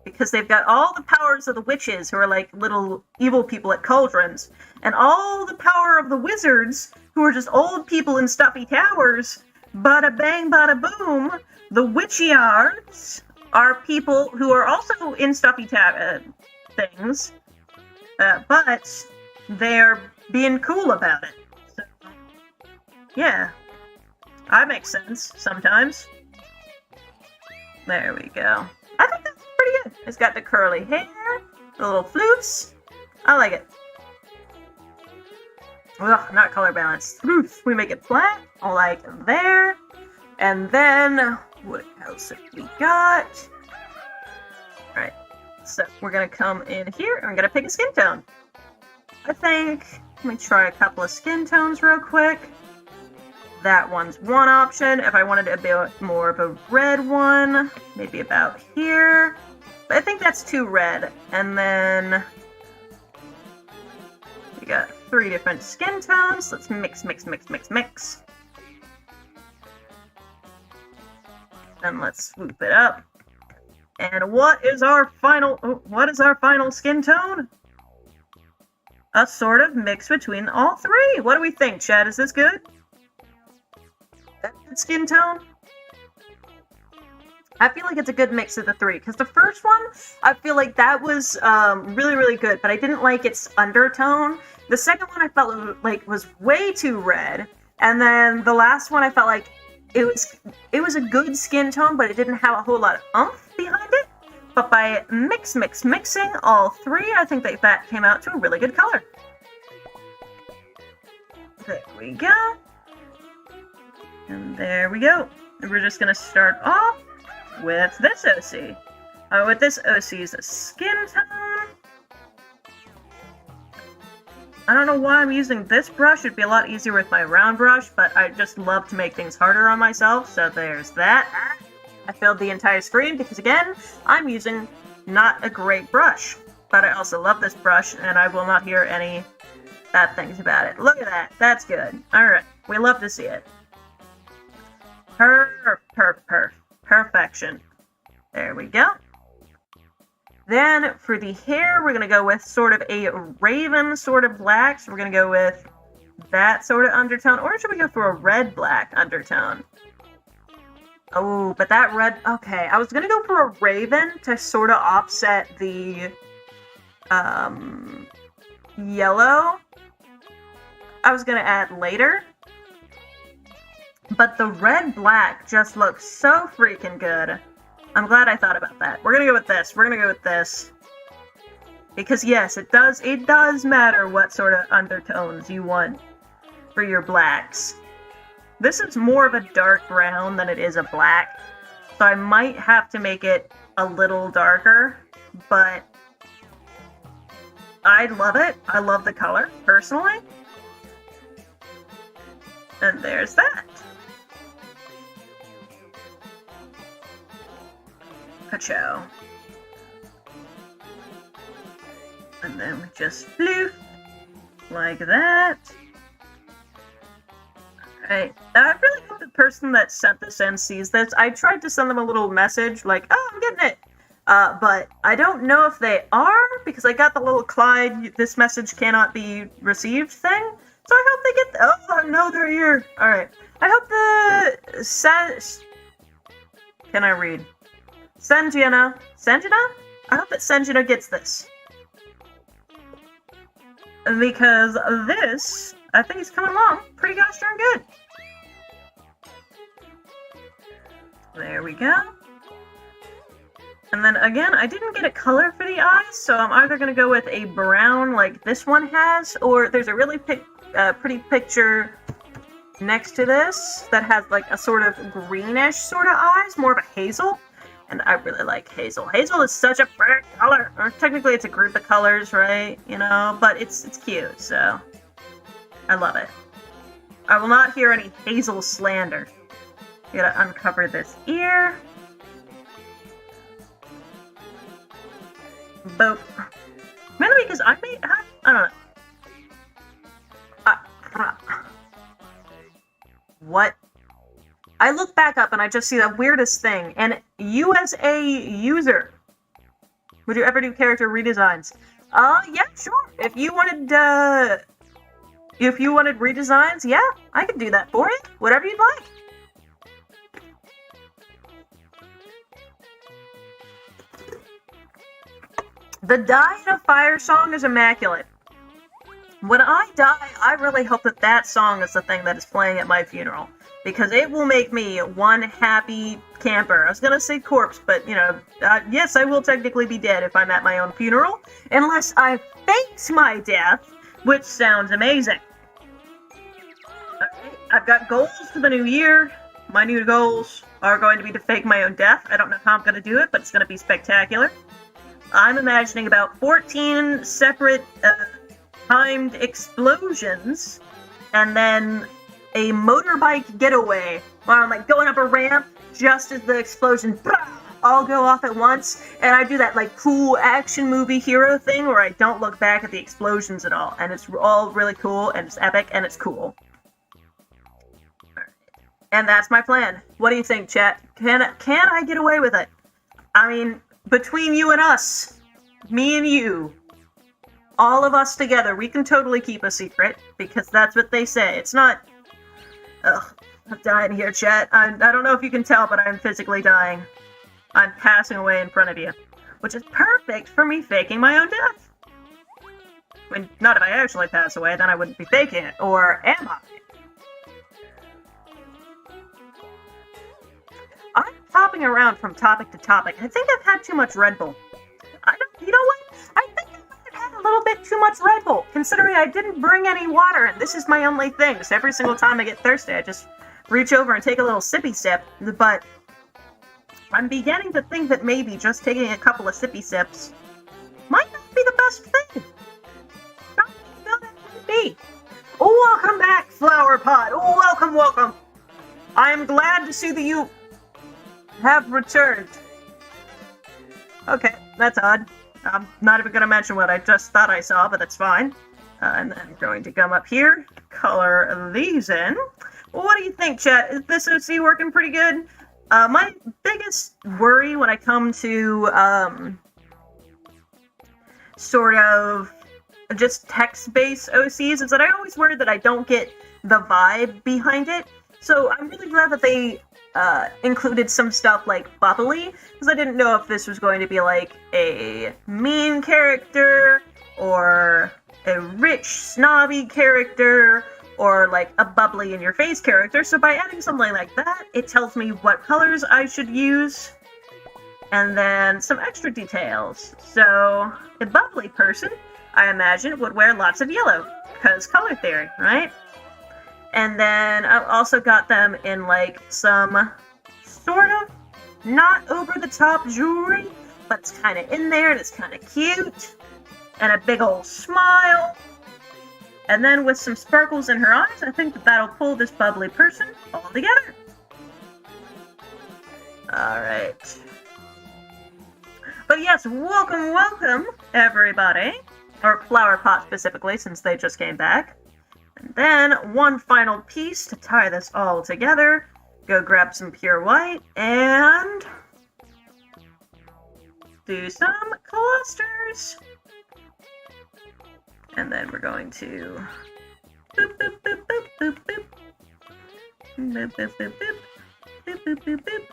Because they've got all the powers of the witches, who are like little evil people at cauldrons, and all the power of the wizards, who are just old people in stuffy towers. Bada bang, bada boom. The witchyards are people who are also in stuffy things, but they're being cool about it. So, yeah, that makes sense sometimes. There we go. I think that's pretty good. It's got the curly hair, the little floofs. I like it. Ugh, not color balanced. We make it flat, like there. And then, what else have we got? Alright, so we're gonna come in here and we're gonna pick a skin tone. I think, let me try a couple of skin tones real quick. That one's one option. If I wanted a bit more of a red one, maybe about here. But I think that's too red. And then we got 3 different skin tones. Let's mix. Then let's swoop it up. And what is our final skin tone? A sort of mix between all 3. What do we think, Chad? Is this good? That good skin tone? I feel like it's a good mix of the three, because the first one, I feel like that was really, really good, but I didn't like its undertone. The second one I felt like was way too red, and then the last one I felt like it was a good skin tone, but it didn't have a whole lot of oomph behind it. But by mixing all three, I think that came out to a really good color. There we go. And there we go. And we're just gonna start off with this OC. With this OC's skin tone. I don't know why I'm using this brush. It'd be a lot easier with my round brush, but I just love to make things harder on myself, so there's that. I filled the entire screen because, again, I'm using not a great brush. But I also love this brush, and I will not hear any bad things about it. Look at that. That's good. Alright. We love to see it. Perfection. There we go. Then, for the hair, we're going to go with sort of a raven sort of black. So we're going to go with that sort of undertone. Or should we go for a red-black undertone? Oh, but that red... Okay, I was going to go for a raven to sort of offset the yellow I was going to add later. But the red-black just looks so freaking good. I'm glad I thought about that. We're gonna go with this. We're gonna go with this. Because yes, it does matter what sort of undertones you want for your blacks. This is more of a dark brown than it is a black. So I might have to make it a little darker, but I love it. I love the color, personally. And there's that. Pacho. And then we just floof like that. Alright, I really hope the person that sent this in sees this. I tried to send them a little message like, oh, I'm getting it. But I don't know if they are, because I got the little Clyde, this message cannot be received thing. So I hope they get, oh no, they're here. Alright, I hope the, can I read? Senjina? I hope that Senjina gets this. Because this, I think he's coming along pretty gosh darn good. There we go. And then again, I didn't get a color for the eyes, so I'm either going to go with a brown like this one has, or there's a really pretty picture next to this that has like a sort of greenish sort of eyes, more of a hazel. And I really like hazel. Hazel is such a pretty color. Or technically it's a group of colors, right? You know, but it's cute, so I love it. I will not hear any hazel slander. Gotta uncover this ear. Boop. Mainly because I may have, I don't know. What? I look back up and I just see the weirdest thing. An USA user. Would you ever do character redesigns? Yeah, sure. If you wanted redesigns, yeah, I could do that for you. Whatever you'd like. The Die in a Fire song is immaculate. When I die, I really hope that that song is the thing that is playing at my funeral. Because it will make me one happy camper. I was gonna say corpse, but, you know, yes, I will technically be dead if I'm at my own funeral. Unless I faked my death, which sounds amazing. Okay, I've got goals for the new year. My new goals are going to be to fake my own death. I don't know how I'm gonna do it, but it's gonna be spectacular. I'm imagining about 14 separate, timed explosions, and then a motorbike getaway where I'm like going up a ramp just as the explosions all go off at once, and I do that like cool action movie hero thing where I don't look back at the explosions at all, and it's all really cool and it's epic and it's cool. And that's my plan. What do you think, chat? Can I get away with it? I mean, between you and us, me and you, all of us together, we can totally keep a secret because that's what they say. It's not. Ugh, I'm dying here, chat. I don't know if you can tell, but I'm physically dying. I'm passing away in front of you. Which is perfect for me faking my own death. I mean, not if I actually pass away, then I wouldn't be faking it. Or am I? I'm hopping around from topic to topic. I think I've had too much Red Bull. You know what? I think I've had a little bit too much Red Bull, considering I didn't bring any water, and this is my only thing. So every single time I get thirsty, I just reach over and take a little sippy sip. But I'm beginning to think that maybe just taking a couple of sippy sips might not be the best thing. I don't know that might be. Oh, welcome back, Flower Pot. Oh, welcome, welcome. I'm glad to see that you have returned. Okay, that's odd. I'm not even going to mention what I just thought I saw, but that's fine. And then I'm going to come up here, color these in. Well, what do you think, chat? Is this OC working pretty good? My biggest worry when I come to, sort of just text-based OCs is that I always worry that I don't get the vibe behind it. So I'm really glad that they included some stuff like bubbly, because I didn't know if this was going to be like a mean character, or a rich, snobby character, or like a bubbly in your face character. So by adding something like that, it tells me what colors I should use, and then some extra details. So a bubbly person, I imagine, would wear lots of yellow, because color theory, right? And then I've also got them in like some sort of not over-the-top jewelry, but it's kind of in there and it's kind of cute. And a big old smile. And then with some sparkles in her eyes, I think that that'll pull this bubbly person all together. Alright. But yes, welcome, welcome, everybody. Or Flower Pot specifically, since they just came back. And then, one final piece to tie this all together. Go grab some pure white, and do some clusters. And then we're going to boop, boop, boop, boop, boop, boop. Boop, boop, boop, boop. Boop, boop, boop, boop.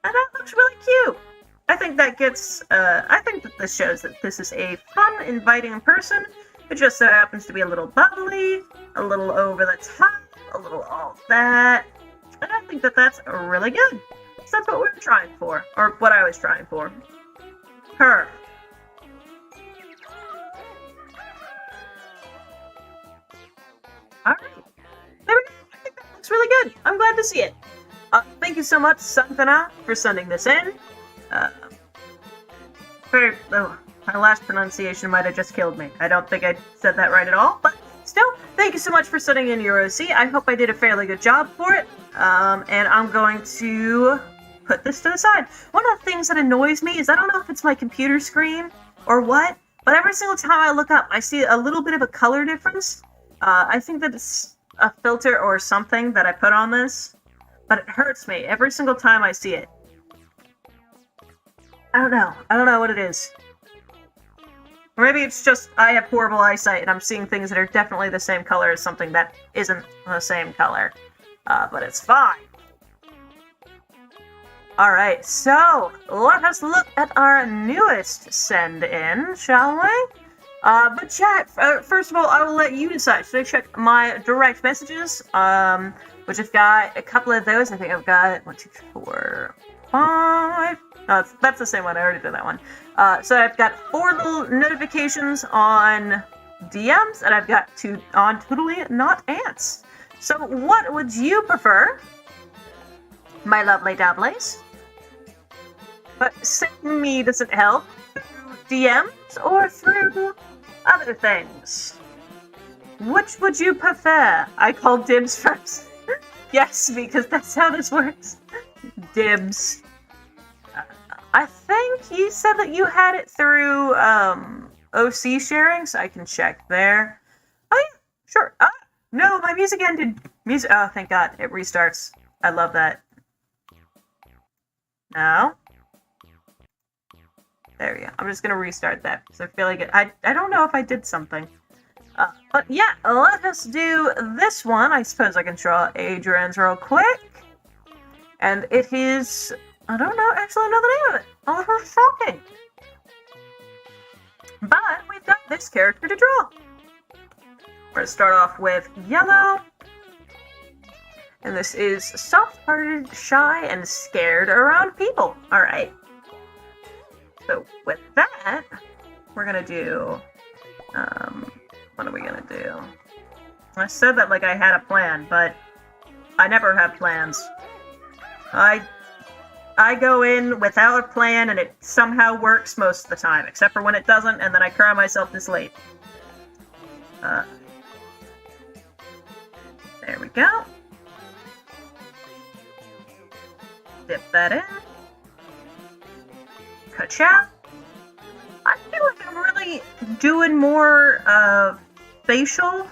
And that looks really cute. I think that gets, I think that this shows that this is a fun, inviting person. It just so happens to be a little bubbly, a little over the top, a little all that. And I think that that's really good. So that's what we're trying for. Or what I was trying for. Her. Alright. There we go. I think that looks really good. I'm glad to see it. Thank you so much, Santhana, for sending this in. My last pronunciation might have just killed me. I don't think I said that right at all, but still, thank you so much for sending in your OC. I hope I did a fairly good job for it, and I'm going to put this to the side. One of the things that annoys me is I don't know if it's my computer screen or what, but every single time I look up, I see a little bit of a color difference. I think that it's a filter or something that I put on this, but it hurts me every single time I see it. I don't know what it is. Or maybe it's just I have horrible eyesight and I'm seeing things that are definitely the same color as something that isn't the same color. But it's fine. Alright, so let us look at our newest send-in, shall we? But chat, first of all, I will let you decide. Should I check my direct messages? Which I've got a couple of those. I think I've got 1, 2, 3, 4, 5. No, that's the same one. I already did that one. So I've got 4 little notifications on DMs, and I've got 2 on Totally Not Ants. So what would you prefer, my lovely doublies? But sending me doesn't help through DMs or through other things. Which would you prefer? I call dibs first. Yes, because that's how this works. Dibs. I think you said that you had it through OC sharing, so I can check there. Oh yeah, sure. No, my music ended. Oh, thank God, it restarts. I love that. No. There we go. I'm just gonna restart that because I feel like I don't know if I did something. But yeah, let us do this one. I suppose I can draw Adrian's real quick. And it is I don't know, actually know the name of it. All her shocking. But we've got this character to draw. We're going to start off with yellow. And this is soft-hearted, shy, and scared around people. Alright. So with that, we're going to do... what are we going to do? I said that like I had a plan, but I never have plans. I go in without a plan, and it somehow works most of the time, except for when it doesn't, and then I cry myself to sleep. There we go. Dip that in. Ka-chow. I feel like I'm really doing more, facial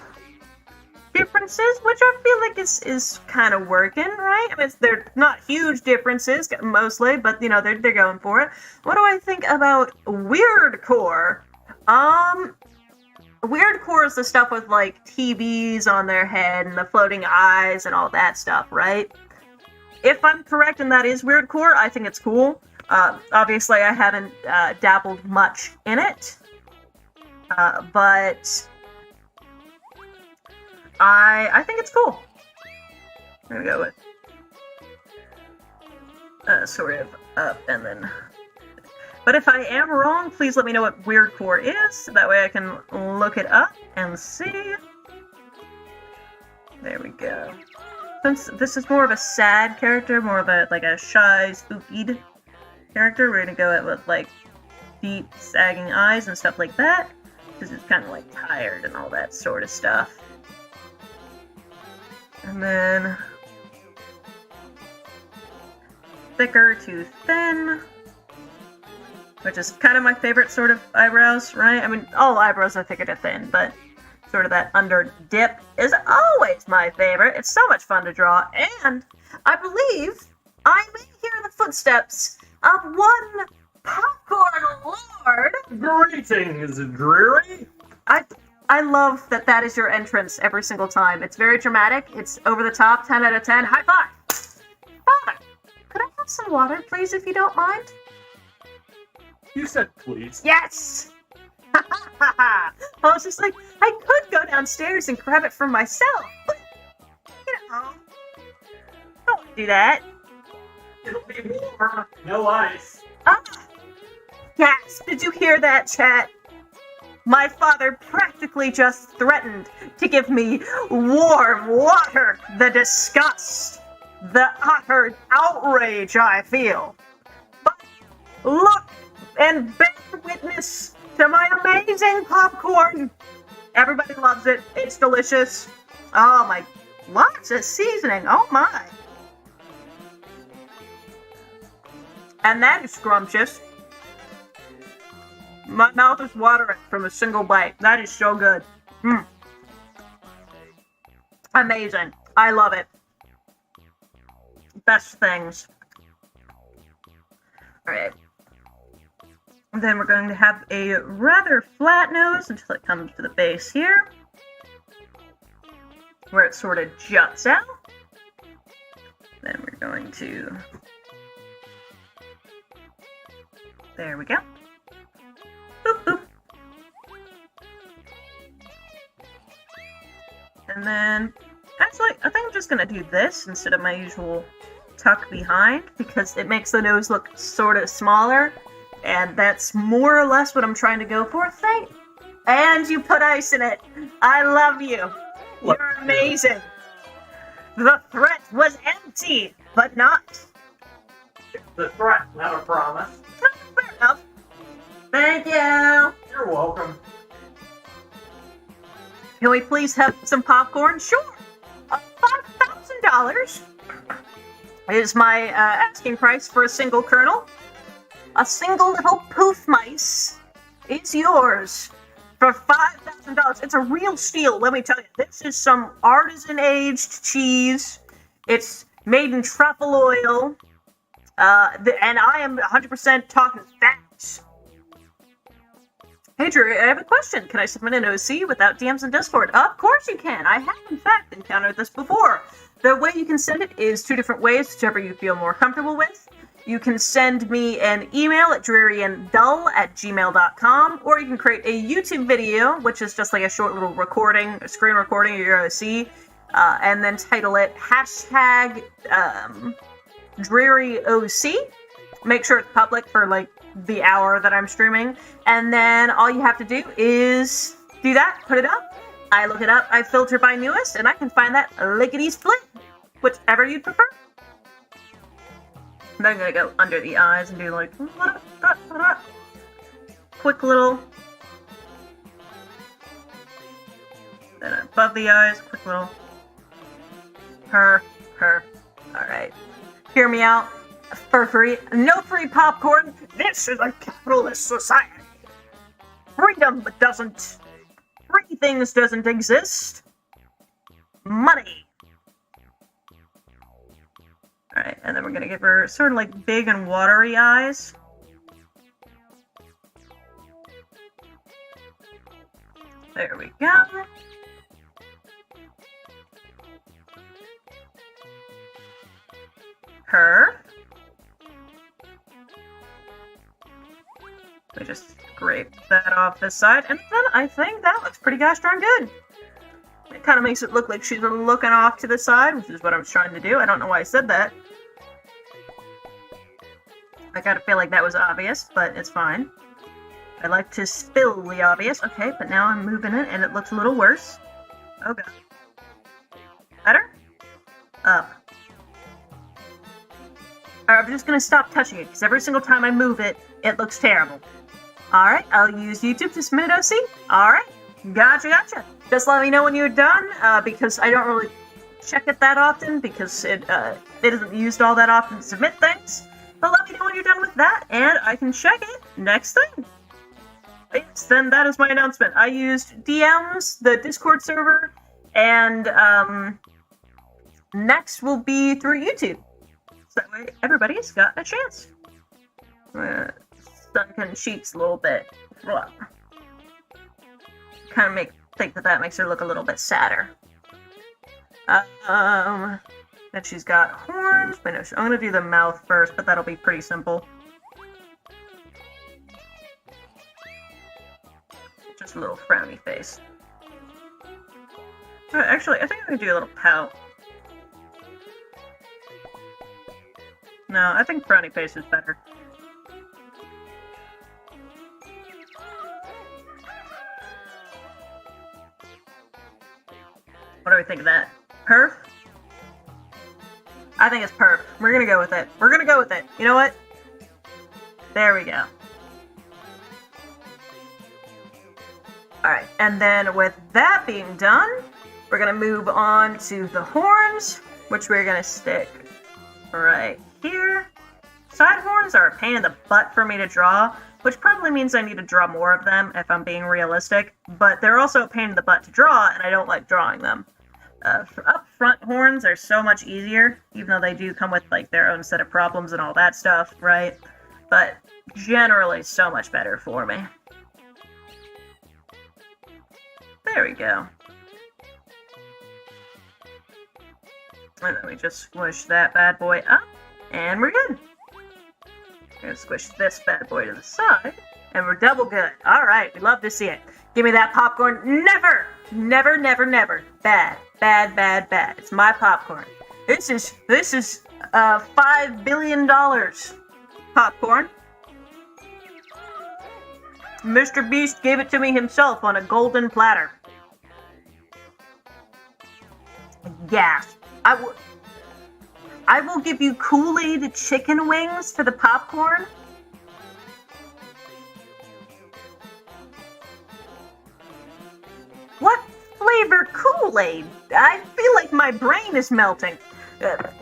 differences, which I feel like is kind of working, right? I mean, they're not huge differences, mostly, but, you know, they're going for it. What do I think about weirdcore? Weirdcore is the stuff with, like, TVs on their head and the floating eyes and all that stuff, right? If I'm correct and that is weirdcore, I think it's cool. Obviously, I haven't dabbled much in it, but I think it's cool. I'm gonna go with sort of up and then. But if I am wrong, please let me know what weirdcore is. That way I can look it up and see. There we go. Since this is more of a sad character, more of a like a shy, spooky character, we're gonna go with like deep, sagging eyes and stuff like that, because it's kind of like tired and all that sort of stuff. And then thicker to thin, which is kind of my favorite sort of eyebrows, right? I mean, all eyebrows are thicker to thin, but sort of that under dip is always my favorite. It's so much fun to draw, and I believe I may hear the footsteps of one popcorn lord.
Greetings, Dreary.
I love that is your entrance every single time. It's very dramatic. It's over the top. 10 out of 10. High five. Father, could I have some water, please, if you don't mind?
You said please.
Yes. I was just like, I could go downstairs and grab it for myself, but you know, I don't want to do that.
It'll be warm. No ice.
Ah, yes. Did you hear that, chat? My father practically just threatened to give me warm water. The disgust, the utter outrage I feel. But look and bear witness to my amazing popcorn. Everybody loves it. It's delicious. Oh my, lots of seasoning. Oh my. And that is scrumptious. My mouth is watering from a single bite. That is so good. Amazing. I love it. Best things. Alright. Then we're going to have a rather flat nose until it comes to the base here, where it sort of juts out. Then we're going to... There we go. Boop, boop. And then, actually, I think I'm just going to do this instead of my usual tuck behind, because it makes the nose look sort of smaller, and that's more or less what I'm trying to go for. And you put ice in it. I love you. You're amazing. The threat was empty, but not.
The threat, not a promise.
Fair enough. Thank you.
You're welcome.
Can we please have some popcorn? Sure. $5,000 is my asking price for a single kernel. A single little poof mice is yours for $5,000. It's a real steal, let me tell you. This is some artisan-aged cheese. It's made in truffle oil. And I am 100% talking facts. Hey Drew, I have a question. Can I submit an OC without DMs in Discord? Of course you can. I have, in fact, encountered this before. The way you can send it is two different ways, whichever you feel more comfortable with. you can send me an email at drearyanddull@gmail.com, or you can create a YouTube video, which is just like a short little recording, a screen recording of your OC, and then title it #DrearyOC. Make sure it's public for like the hour that I'm streaming, and then all you have to do is do that, put it up, I look it up, I filter by newest, and I can find that lickety-split, whichever you'd prefer. And then I'm gonna go under the eyes and do like quick little, then above the eyes, quick little her. Alright. Hear me out. For free. No free popcorn. This is a capitalist society. Freedom doesn't. Free things doesn't exist. Money. Alright, and then we're gonna give her sort of like big and watery eyes. There we go. Her. We just scrape that off this side, and then I think that looks pretty gosh darn good. It kind of makes it look like she's looking off to the side, which is what I was trying to do. I don't know why I said that. I gotta feel like that was obvious, but it's fine. I like to spill the obvious. Okay, but now I'm moving it, and it looks a little worse. Oh god. Better? Up. Alright, I'm just gonna stop touching it, because every single time I move it, it looks terrible. Alright, I'll use YouTube to submit OC. Alright, gotcha. Just let me know when you're done, because I don't really check it that often, because it isn't used all that often to submit things. But let me know when you're done with that, and I can check it next thing. Yes, then that is my announcement. I used DMs, the Discord server, and next will be through YouTube. So that way everybody's got a chance. Sunken cheeks a little bit. Kind of think that makes her look a little bit sadder. Then she's got horns. But no, I'm gonna do the mouth first, but that'll be pretty simple. Just a little frowny face. Actually, I think I'm gonna do a little pout. No, I think frowny face is better. What do we think of that? Perf? I think it's perf. We're gonna go with it. We're gonna go with it. You know what? There we go. Alright, and then with that being done, we're gonna move on to the horns, which we're gonna stick right here. Side horns are a pain in the butt for me to draw, which probably means I need to draw more of them if I'm being realistic, but they're also a pain in the butt to draw, and I don't like drawing them. Up front horns are so much easier, even though they do come with like their own set of problems and all that stuff, right? But generally so much better for me. There we go. And then we just squish that bad boy up, and we're good. We're gonna squish this bad boy to the side, and we're double good. Alright, we love to see it. Give me that popcorn. Never! Never, never, never. Bad. Bad, bad, bad. It's my popcorn. This is $5 billion popcorn. Mr. Beast gave it to me himself on a golden platter. Gasp. I will give you Kool-Aid chicken wings for the popcorn. What flavor Kool-Aid? I feel like my brain is melting.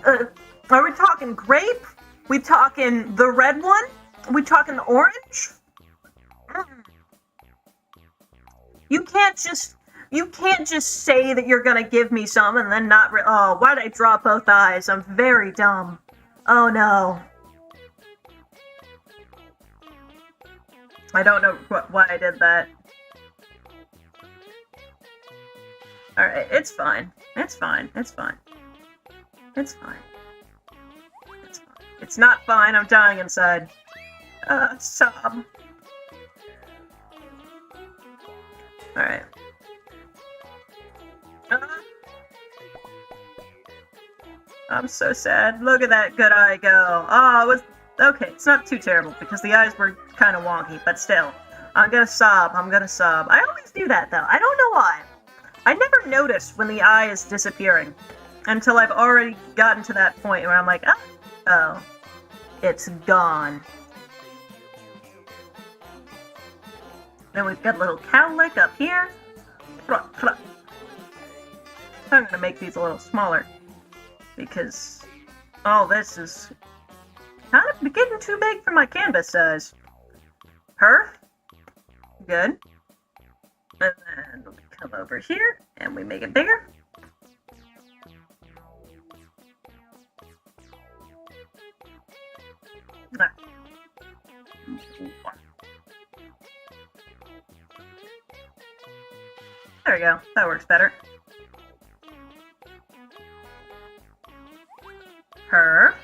Are we talking grape? We talking the red one? We talking orange? You can't just say that you're gonna give me some and then not oh, why did I draw both eyes? I'm very dumb. Oh no. I don't know why I did that. Alright, it's fine. It's fine. It's fine. It's fine. It's fine. It's not fine, I'm dying inside. Sob. Alright. I'm so sad. Look at that good eye go. Oh, it was... Okay, it's not too terrible, because the eyes were kind of wonky, but still. I'm gonna sob. I'm gonna sob. I always do that, though. I don't know why. I never notice when the eye is disappearing until I've already gotten to that point where I'm like, oh, it's gone. Then we've got a little cowlick up here. I'm gonna make these a little smaller because all this is kind of getting too big for my canvas size. Her. Good. And then we come over here and we make it bigger. There we go. That works better. Her.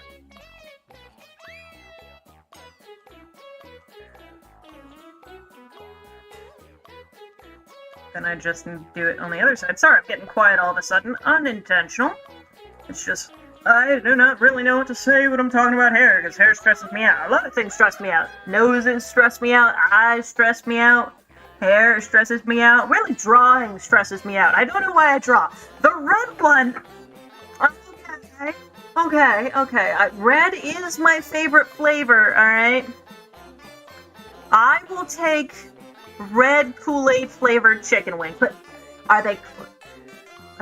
Then I just do it on the other side. Sorry, I'm getting quiet all of a sudden. Unintentional. It's just, I do not really know what to say when I'm talking about hair, because hair stresses me out. A lot of things stress me out. Noses stress me out. Eyes stress me out. Hair stresses me out. Really, drawing stresses me out. I don't know why I draw. The red one... Okay. Red is my favorite flavor, alright? I will take red Kool-Aid flavored chicken wings, but are they...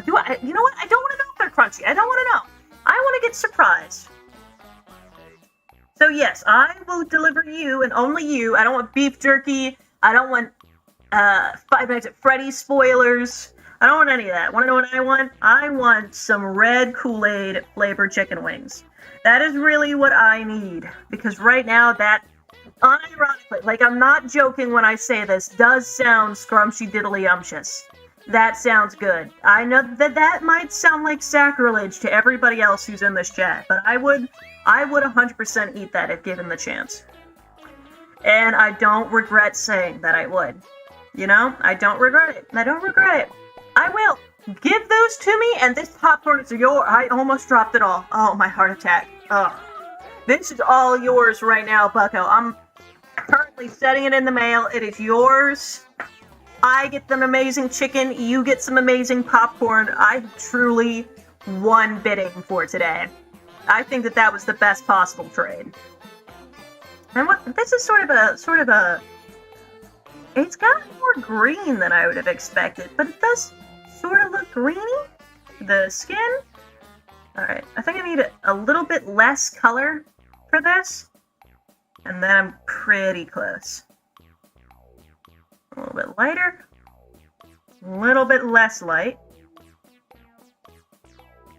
You know what? I don't want to know if they're crunchy. I don't want to know. I want to get surprised. So yes, I will deliver you, and only you. I don't want beef jerky. I don't want Five Nights at Freddy's spoilers. I don't want any of that. Want to know what I want? I want some red Kool-Aid flavored chicken wings. That is really what I need. Because right now, that, unironically, like I'm not joking when I say this, does sound scrumptious-diddly-umptious. That sounds good. I know that might sound like sacrilege to everybody else who's in this chat, but I would 100% eat that if given the chance. And I don't regret saying that I would. You know? I don't regret it. I don't regret it. I will. Give those to me, and this popcorn is yours. I almost dropped it all. Oh, my heart attack. Oh. This is all yours right now, Bucko. I'm currently setting it in the mail. It is yours. I get some amazing chicken. You get some amazing popcorn. I truly won bidding for today. I think that was the best possible trade. And this is sort of a... It's got more green than I would have expected, but it does sort of look greeny. The skin. Alright, I think I need a little bit less color for this. And then I'm pretty close. A little bit lighter. A little bit less light.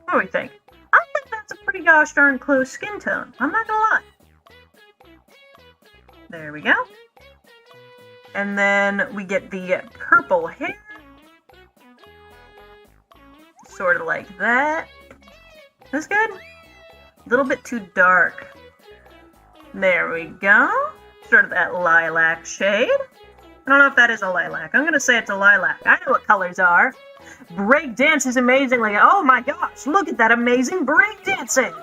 What do we think? I think that's a pretty gosh darn close skin tone. I'm not gonna lie. There we go. And then we get the purple hair. Sort of like that. That's good. A little bit too dark. There we go. Sort of that lilac shade. I don't know if that is a lilac. I'm gonna say it's a lilac. I know what colors are. Breakdance is amazing. Like, oh my gosh, look at that amazing breakdancing.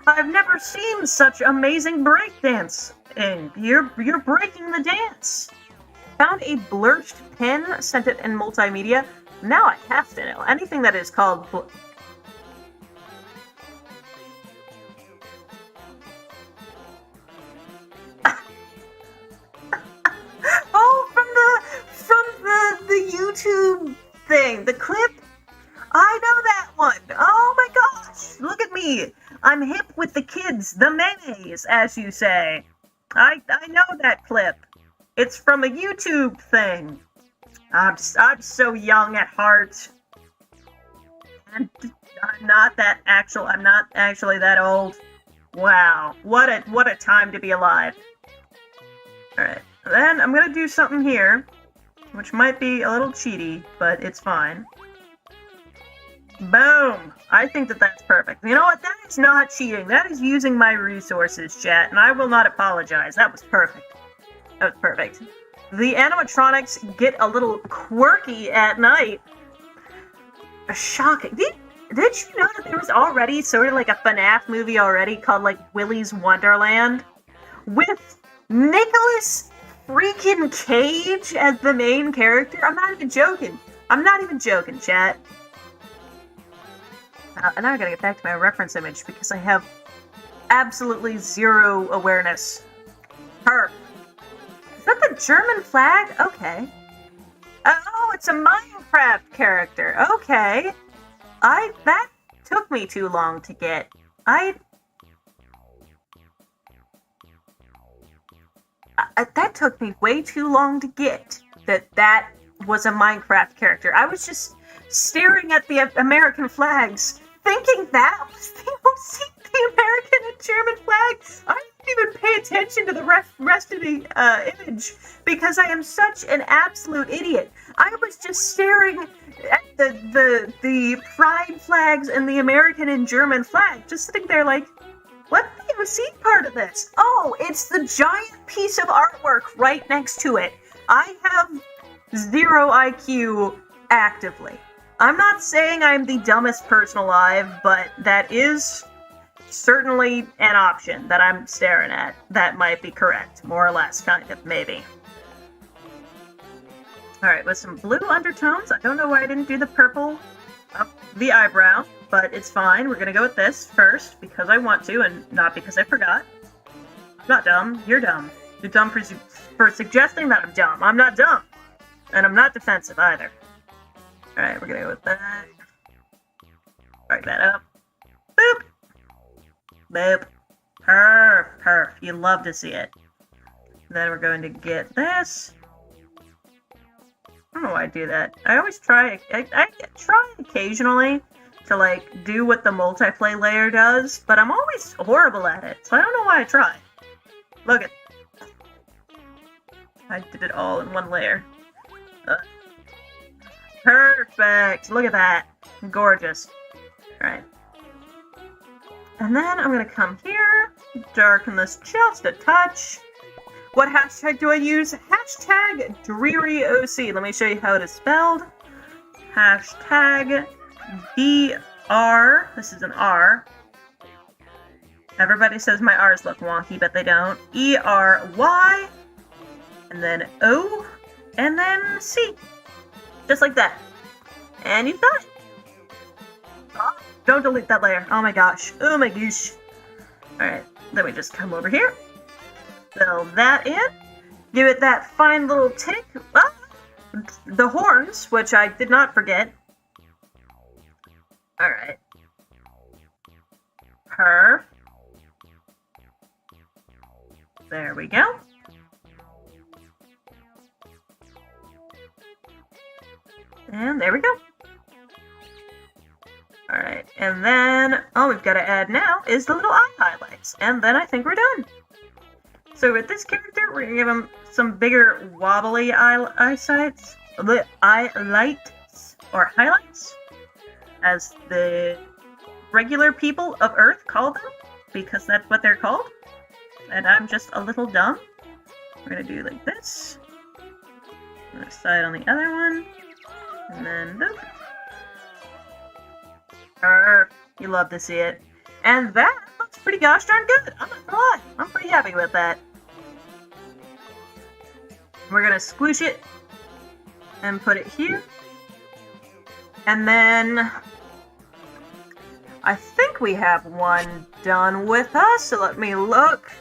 I've never seen such amazing breakdance. And you're breaking the dance. Found a blurched pen, sent it in multimedia. Now I have to know. Anything that is called... Oh, from the YouTube thing. The clip? I know that one. Oh my gosh. Look at me. I'm hip with the kids. The mayonnaise, as you say. I know that clip. It's from a YouTube thing. I'm so young at heart. And I'm not actually that old. Wow. What a time to be alive. Alright. Then I'm gonna do something here, which might be a little cheaty, but it's fine. Boom! I think that that's perfect. You know what? That is not cheating. That is using my resources, chat, and I will not apologize. That was perfect. That was perfect. The animatronics get a little quirky at night. Shocking. Did you know that there was already sort of like a FNAF movie already called like Willy's Wonderland? With Nicolas freaking Cage as the main character? I'm not even joking. I'm not even joking, chat. And now I gotta get back to my reference image because I have absolutely zero awareness. Her. Is that the German flag? Okay. Oh, it's a Minecraft character. Okay. That took me too long to get. That took me way too long to get that was a Minecraft character. I was just staring at the American flags, thinking that was the American and German flag. I didn't even pay attention to the rest of the image because I am such an absolute idiot. I was just staring at the pride flags and the American and German flag, just sitting there like, what's the OC part of this? Oh, it's the giant piece of artwork right next to it. I have 0 IQ actively. I'm not saying I'm the dumbest person alive, but that is certainly an option that I'm staring at. That might be correct, more or less, kind of, maybe. Alright, with some blue undertones. I don't know why I didn't do the purple up the eyebrow, but it's fine. We're gonna go with this first, because I want to, and not because I forgot. I'm not dumb. You're dumb. You're dumb for suggesting that I'm dumb. I'm not dumb. And I'm not defensive, either. Alright, we're gonna go with that. Break that up. Boop! Boop. Perf. You love to see it. Then we're going to get this. I don't know why I do that. I always try, I try occasionally to, like, do what the multiplay layer does, but I'm always horrible at it, so I don't know why I try. Look at... I did it all in one layer. Perfect! Look at that. Gorgeous. Alright. And then I'm gonna come here, darken this just a touch. What hashtag do I use? Hashtag DrearyOC. Let me show you how it is spelled. Hashtag DR. This is an R. Everybody says my R's look wonky, but they don't. ERY. And then O. And then C. Just like that. And you've got it. Oh, don't delete that layer. Oh my gosh. Oh my gosh. Alright. Then we just come over here. Fill that in. Give it that fine little tick. Ah, the horns, which I did not forget. Alright. Perf. There we go. And there we go. Alright, and then all we've got to add now is the little eye highlights. And then I think we're done. So with this character, we're going to give him some bigger wobbly eyesights. Eyelights, or highlights, as the regular people of Earth call them, because that's what they're called. And I'm just a little dumb. We're going to do like this. This side on the other one. And then boop. You love to see it. And that looks pretty gosh darn good. I'm not gonna lie. I'm pretty happy with that. We're gonna squish it and put it here. And then I think we have one done with us. So let me look.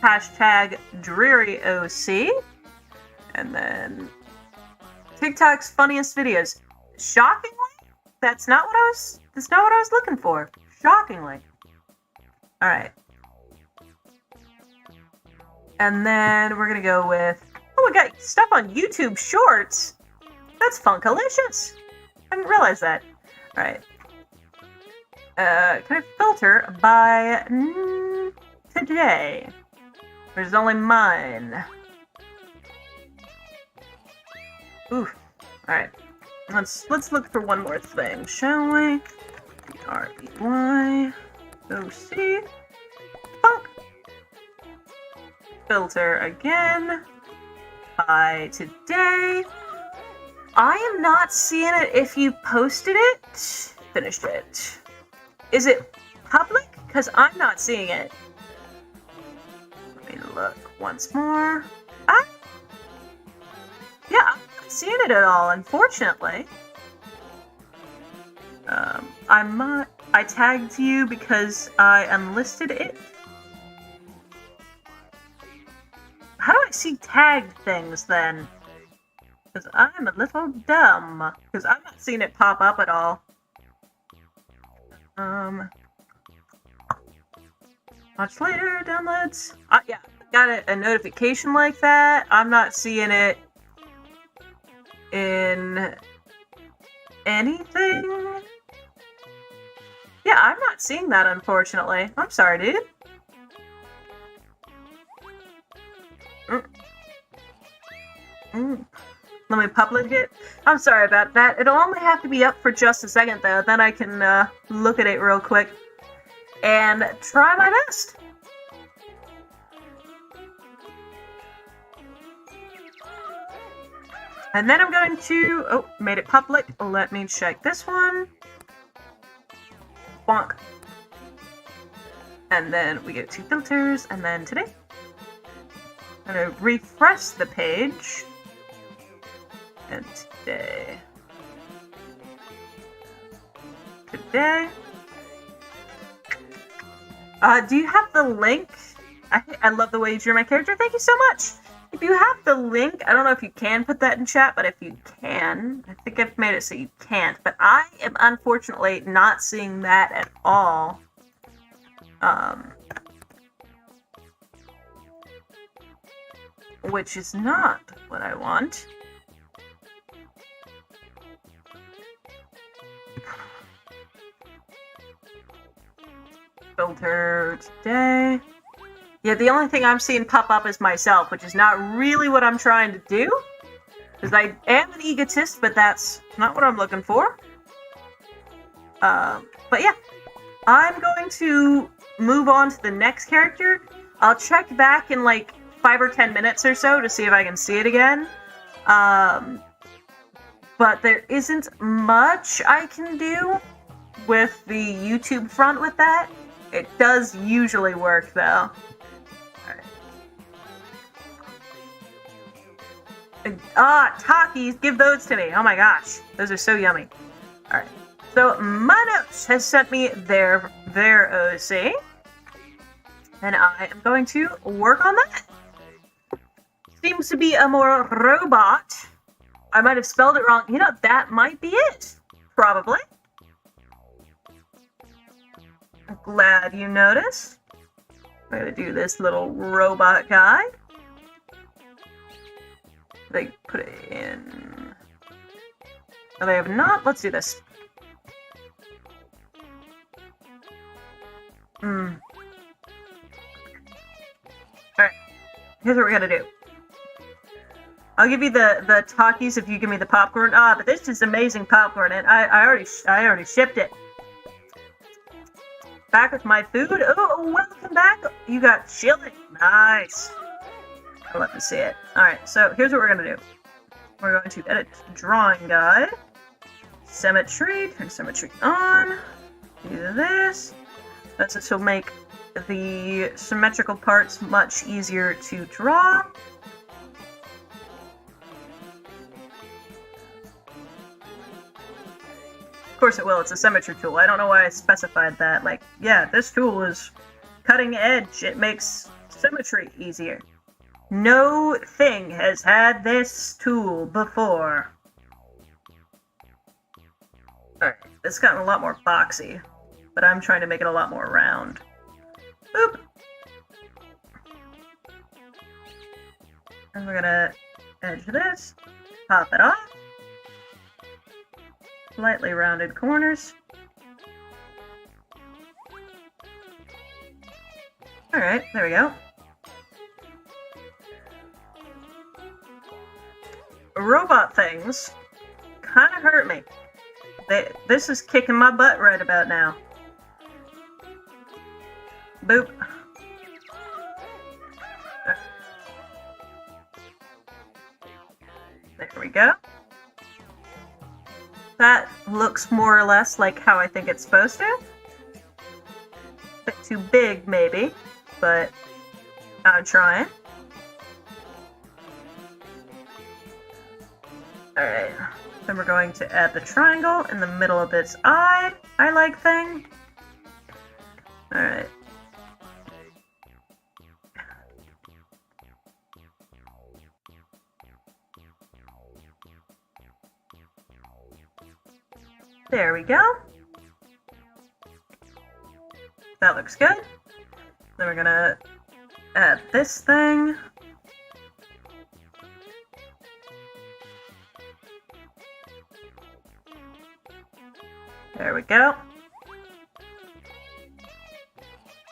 Hashtag DrearyOC. And then TikTok's funniest videos. Shockingly, that's not what I was looking for. Shockingly. Alright. And then we're gonna go with... Oh, we got stuff on YouTube Shorts! That's funkalicious! I didn't realize that. Alright. Can I filter by... today? There's only mine. Ooh. Alright. Let's look for one more thing, shall we? R-E-Y, O-C, bonk. Filter again. By today. I am not seeing it if you posted it. Finished it. Is it public? Because I'm not seeing it. Let me look once more. Ah! Yeah, I'm not seeing it at all, unfortunately. I tagged you because I unlisted it. How do I see tagged things then? Because I'm a little dumb. Because I'm not seeing it pop up at all. Watch later, downloads. Yeah, got a notification like that. I'm not seeing it in anything. Yeah, I'm not seeing that, unfortunately. I'm sorry, dude. Let me publish it. I'm sorry about that. It'll only have to be up for just a second, though. Then I can look at it real quick and try my best. And then I'm going to... Oh, made it public. Let me check this one. Bonk. And then we get 2 filters, and then today. I'm going to refresh the page. And today. Do you have the link? I love the way you drew my character. Thank you so much. If you have the link, I don't know if you can put that in chat, but if you can, I think I've made it so you can't. But I am unfortunately not seeing that at all. Which is not what I want. Filter today. Yeah, the only thing I'm seeing pop up is myself, which is not really what I'm trying to do. Because I am an egotist, but that's not what I'm looking for. But yeah, I'm going to move on to the next character. I'll check back in like 5 or 10 minutes or so to see if I can see it again. But there isn't much I can do with the YouTube front with that. It does usually work, though. Takis, give those to me. Oh my gosh, those are so yummy. Alright, so Manos has sent me their OC. And I am going to work on that. Seems to be a more robot. I might have spelled it wrong. You know, that might be it. Probably. I'm glad you noticed. I'm gonna do this little robot guy. They put it in... Oh, they have not? Let's do this. Alright. Here's what we're gonna do. I'll give you the Takis if you give me the popcorn. But this is amazing popcorn, and I already shipped it. Back with my food. Oh, welcome back. You got chili. Nice. I'll let me see it. Alright, so here's what we're going to do. We're going to edit drawing guide. Symmetry. Turn symmetry on. Do this. This will make the symmetrical parts much easier to draw. Of course it will. It's a symmetry tool. I don't know why I specified that. Like, yeah, this tool is cutting edge. It makes symmetry easier. No thing has had this tool before. Alright, it's gotten a lot more boxy, but I'm trying to make it a lot more round. Boop! And we're gonna edge this, pop it off. Slightly rounded corners. Alright, there we go. Robot things kind of hurt me. This is kicking my butt right about now. Boop. There we go. That looks more or less like how I think it's supposed to. A bit too big, maybe, but I'm trying. Alright, then we're going to add the triangle in the middle of its eye-like thing. Alright. There we go. That looks good. Then we're gonna add this thing. There we go.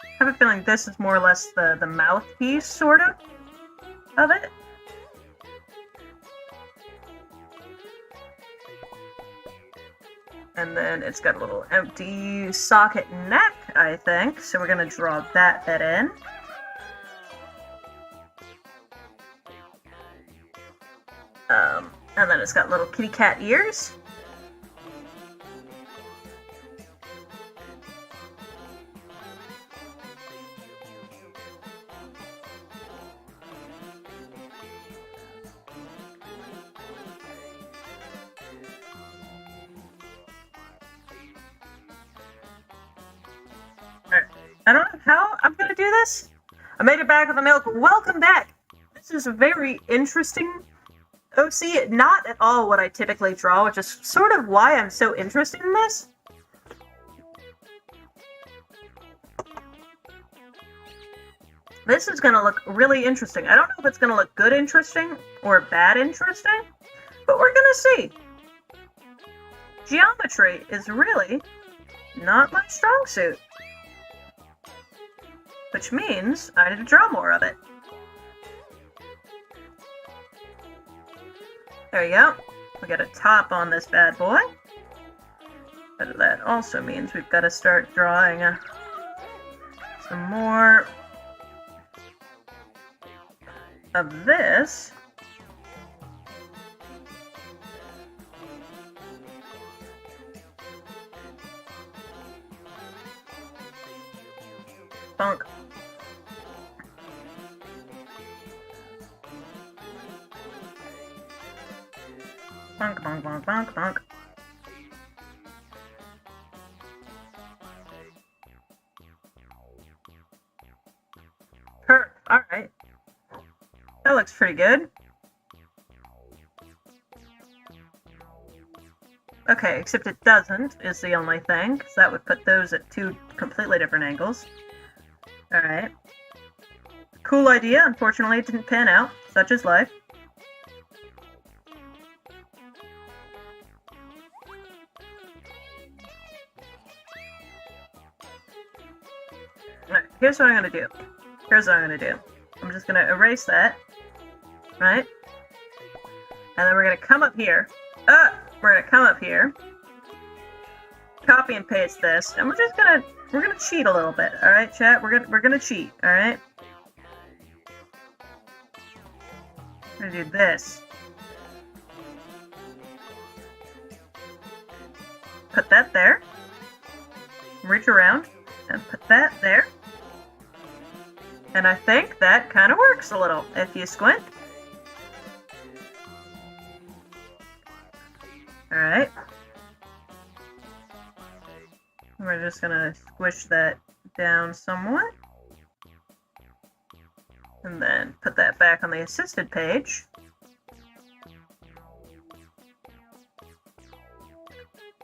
I have a feeling this is more or less the mouthpiece, sort of it. And then it's got a little empty socket neck, I think. So we're gonna draw that bit in. And then it's got little kitty cat ears. I don't know how I'm gonna do this. I made it back with the milk. Welcome back! This is a very interesting OC. Not at all what I typically draw, which is sort of why I'm so interested in this. This is gonna look really interesting. I don't know if it's gonna look good interesting or bad interesting, but we're gonna see. Geometry is really not my strong suit. Which means I need to draw more of it. There you go. We got a top on this bad boy. But that also means we've got to start drawing some more of this. Bonk. Bonk, bonk, bonk, bonk, bonk. Alright. That looks pretty good. Okay, except it doesn't, is the only thing, because that would put those at two completely different angles. Alright. Cool idea, unfortunately it didn't pan out. Such is life. Alright, here's what I'm gonna do. I'm just gonna erase that. Right? And then we're gonna come up here. Copy and paste this, and we're gonna cheat a little bit, alright, chat? We're gonna cheat, alright? We're gonna do this. Put that there. Reach around and put that there. And I think that kind of works a little, if you squint. Alright. We're just gonna squish that down somewhat. And then put that back on the assisted page.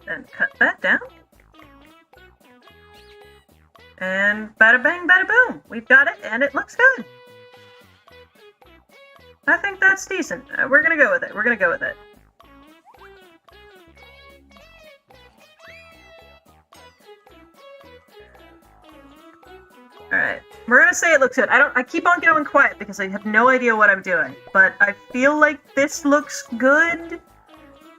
Then cut that down. And bada bang, bada boom! We've got it, and it looks good! I think that's decent. We're gonna go with it. Alright. We're gonna say it looks good. I keep on going quiet because I have no idea what I'm doing. But I feel like this looks good.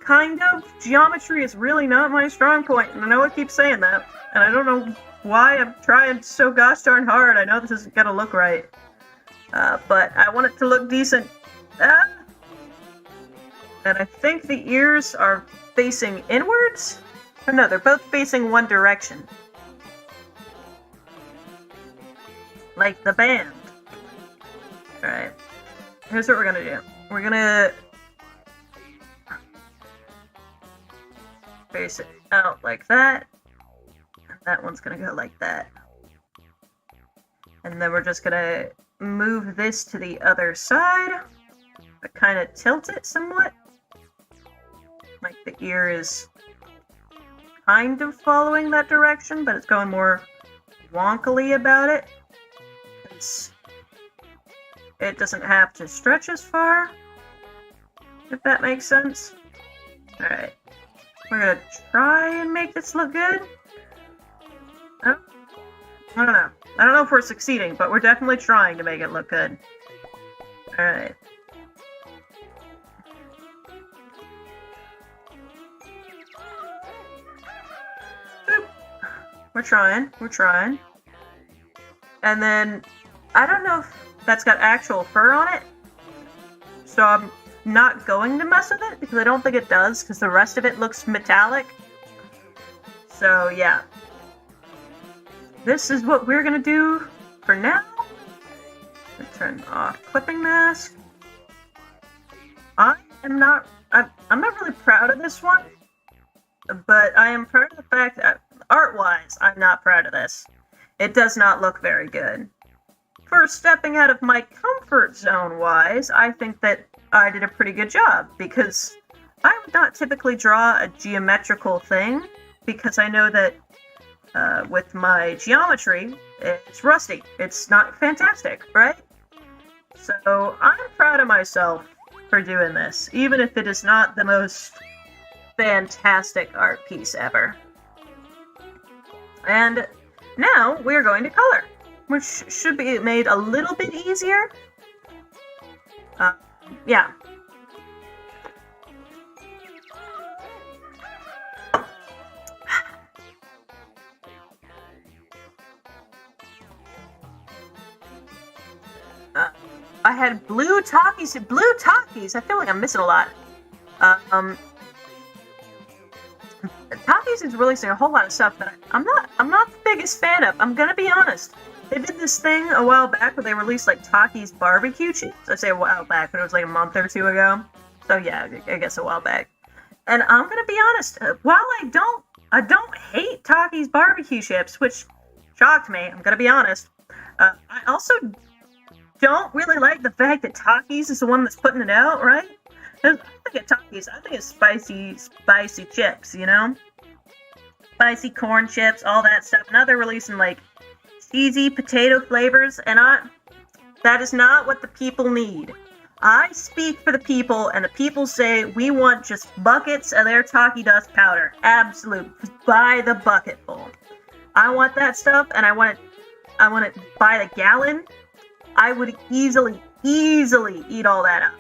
kind of. Geometry is really not my strong point, and I know I keep saying that, and I don't know why I'm trying so gosh darn hard. I know this isn't gonna look right, but I want it to look decent. And I think the ears are facing inwards? Oh, no, they're both facing one direction. Like the band. Alright. Here's what we're gonna do. We're gonna face it out like that. And that one's gonna go like that. And then we're just gonna move this to the other side. But kind of tilt it somewhat. Like the ear is kind of following that direction, but it's going more wonkily about it. It doesn't have to stretch as far, if that makes sense. Alright. We're gonna try and make this look good. I don't know. I don't know if we're succeeding, but we're definitely trying to make it look good. Alright. We're trying. And then, I don't know if that's got actual fur on it, so I'm not going to mess with it, because I don't think it does, because the rest of it looks metallic. So, yeah. This is what we're gonna do for now. Turn off clipping mask. I'm not really proud of this one, but I am proud of the fact that, art-wise, I'm not proud of this. It does not look very good. For stepping out of my comfort zone-wise, I think that I did a pretty good job, because I would not typically draw a geometrical thing, because I know that with my geometry, it's rusty. It's not fantastic, right? So I'm proud of myself for doing this, even if it is not the most fantastic art piece ever. And now we're going to color, which should be made a little bit easier. Yeah. I had blue Takis. I feel like I'm missing a lot. Takis is releasing a whole lot of stuff that I'm not the biggest fan of. I'm gonna be honest. They did this thing a while back where they released like Takis barbecue chips. I say a while back, but it was like a month or two ago. So yeah, I guess a while back. And I'm gonna be honest. While I don't hate Takis barbecue chips, which shocked me. I'm gonna be honest. I also don't really like the fact that Takis is the one that's putting it out, right? I think of Takis, I think it's spicy chips, you know? Spicy corn chips, all that stuff. Now they're releasing, like, cheesy potato flavors, and that is not what the people need. I speak for the people, and the people say, we want just buckets of their Taki dust powder. Absolute. By the bucketful. I want that stuff, and I want it by the gallon. I would easily eat all that up.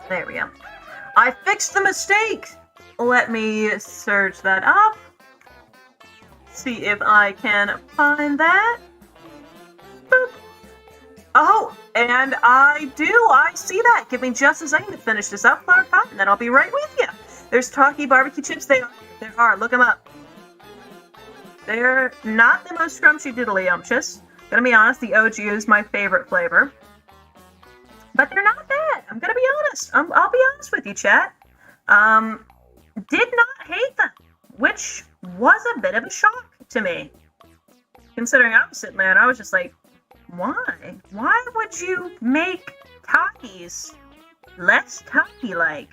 There we go. I fixed the mistake! Let me search that up. See if I can find that. Boop. Oh, and I see that. Give me just a second to finish this up, Flower Pot, and then I'll be right with you. There's Taki barbecue chips. There are. Look them up. They're not the most scrumptious diddly-umptious. Gonna be honest, the OG is my favorite flavor. But they're not bad. I'm gonna be honest. I'll be honest with you, chat. Did not hate them, which was a bit of a shock to me. Considering I was sitting there and I was just like, why? Why would you make Takis less Taki-like?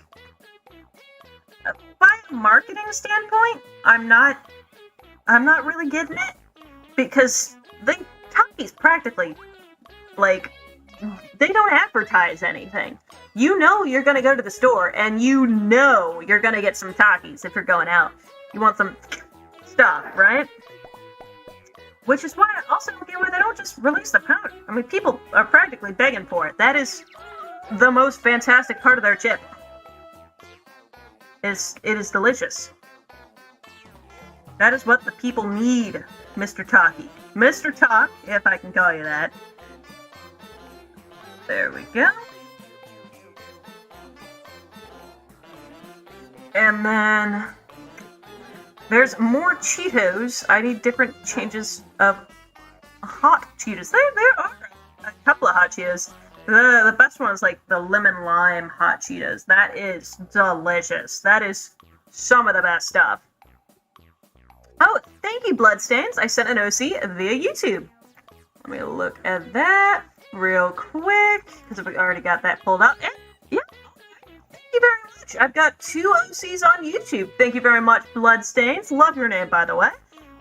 By a marketing standpoint, I'm not really getting it, because Takis practically, like, they don't advertise anything. You know you're gonna go to the store, and you know you're gonna get some Takis if you're going out. You want some stuff, right? Which is why I also don't get why they don't just release the powder. I mean, people are practically begging for it. That is the most fantastic part of their chip. it is delicious. That is what the people need, Mr. Taki. Mr. Talk, if I can call you that. There we go. And then there's more Cheetos. I need different changes of hot Cheetos. There are a couple of hot Cheetos. The best one is like the lemon lime hot Cheetos. That is delicious. That is some of the best stuff. Oh, thank you, Bloodstains. I sent an OC via YouTube. Let me look at that real quick, because we already got that pulled up. And yeah, thank you very much. I've got 2 OCs on YouTube. Thank you very much, Bloodstains. Love your name, by the way.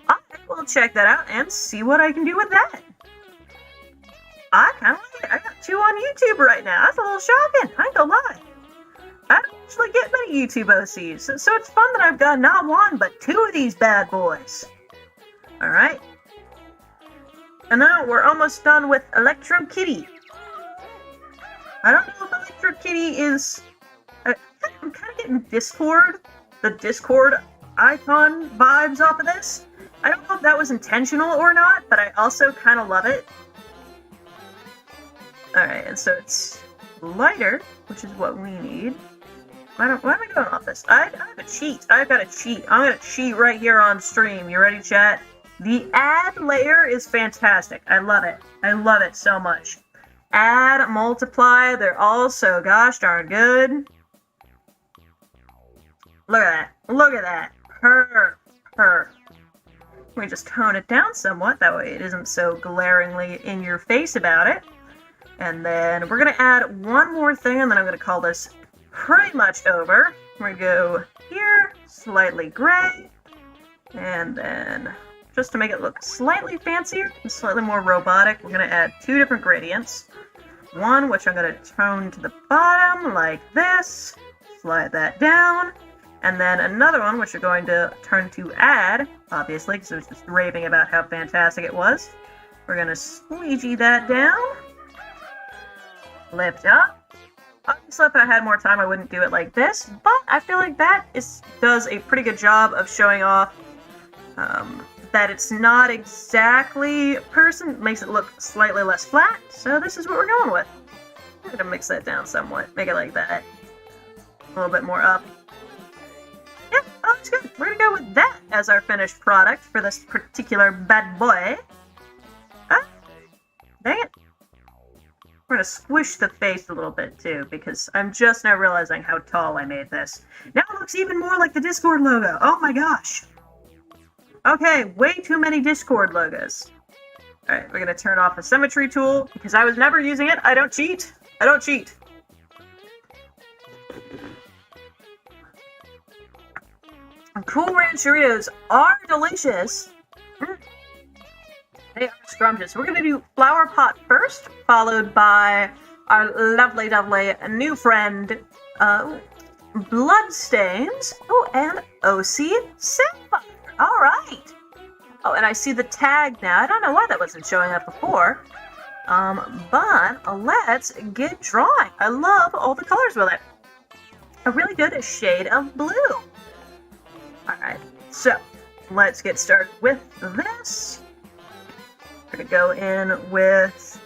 I will check that out and see what I can do with that. I kind of like it. I got 2 on YouTube right now. That's a little shocking. I ain't gonna lie. I don't actually get many YouTube OCs, so it's fun that I've got not 1, but 2 of these bad boys. Alright. And now we're almost done with Electro Kitty. I don't know if Electro Kitty is... I'm kind of getting the Discord icon vibes off of this. I don't know if that was intentional or not, but I also kind of love it. Alright, and so it's lighter, which is what we need. Why am I going off this? I have a cheat. I've got a cheat. I'm gonna cheat right here on stream. You ready, chat? The add layer is fantastic. I love it. I love it so much. Add, multiply, they're all so gosh darn good. Look at that. Look at that. Let me just tone it down somewhat. That way it isn't so glaringly in your face about it. And then we're going to add one more thing, and then I'm going to call this pretty much over. We're going to go here, slightly gray, and then just to make it look slightly fancier and slightly more robotic, we're going to add 2 different gradients. One, which I'm going to tone to the bottom like this, slide that down, and then another one, which we're going to turn to add, obviously, because I was just raving about how fantastic it was. We're going to squeegee that down. Lift up. Obviously, if I had more time, I wouldn't do it like this, but I feel like that does a pretty good job of showing off that it's not exactly a person. Makes it look slightly less flat, so this is what we're going with. I'm going to mix that down somewhat, make it like that. A little bit more up. Yeah, oh, that's good. We're going to go with that as our finished product for this particular bad boy. Ah, dang it. We're going to squish the face a little bit, too, because I'm just now realizing how tall I made this. Now it looks even more like the Discord logo. Oh my gosh. Okay, way too many Discord logos. Alright, we're going to turn off the symmetry tool, because I was never using it. I don't cheat. I don't cheat. Cool Ranch Doritos are delicious. They are scrumptious. We're going to do Flower Pot first, followed by our lovely, lovely new friend, Bloodstains. Oh, and OC Sapphire. All right. Oh, and I see the tag now. I don't know why that wasn't showing up before. But let's get drawing. I love all the colors with it. A really good shade of blue. All right. So let's get started with this. We're going to go in with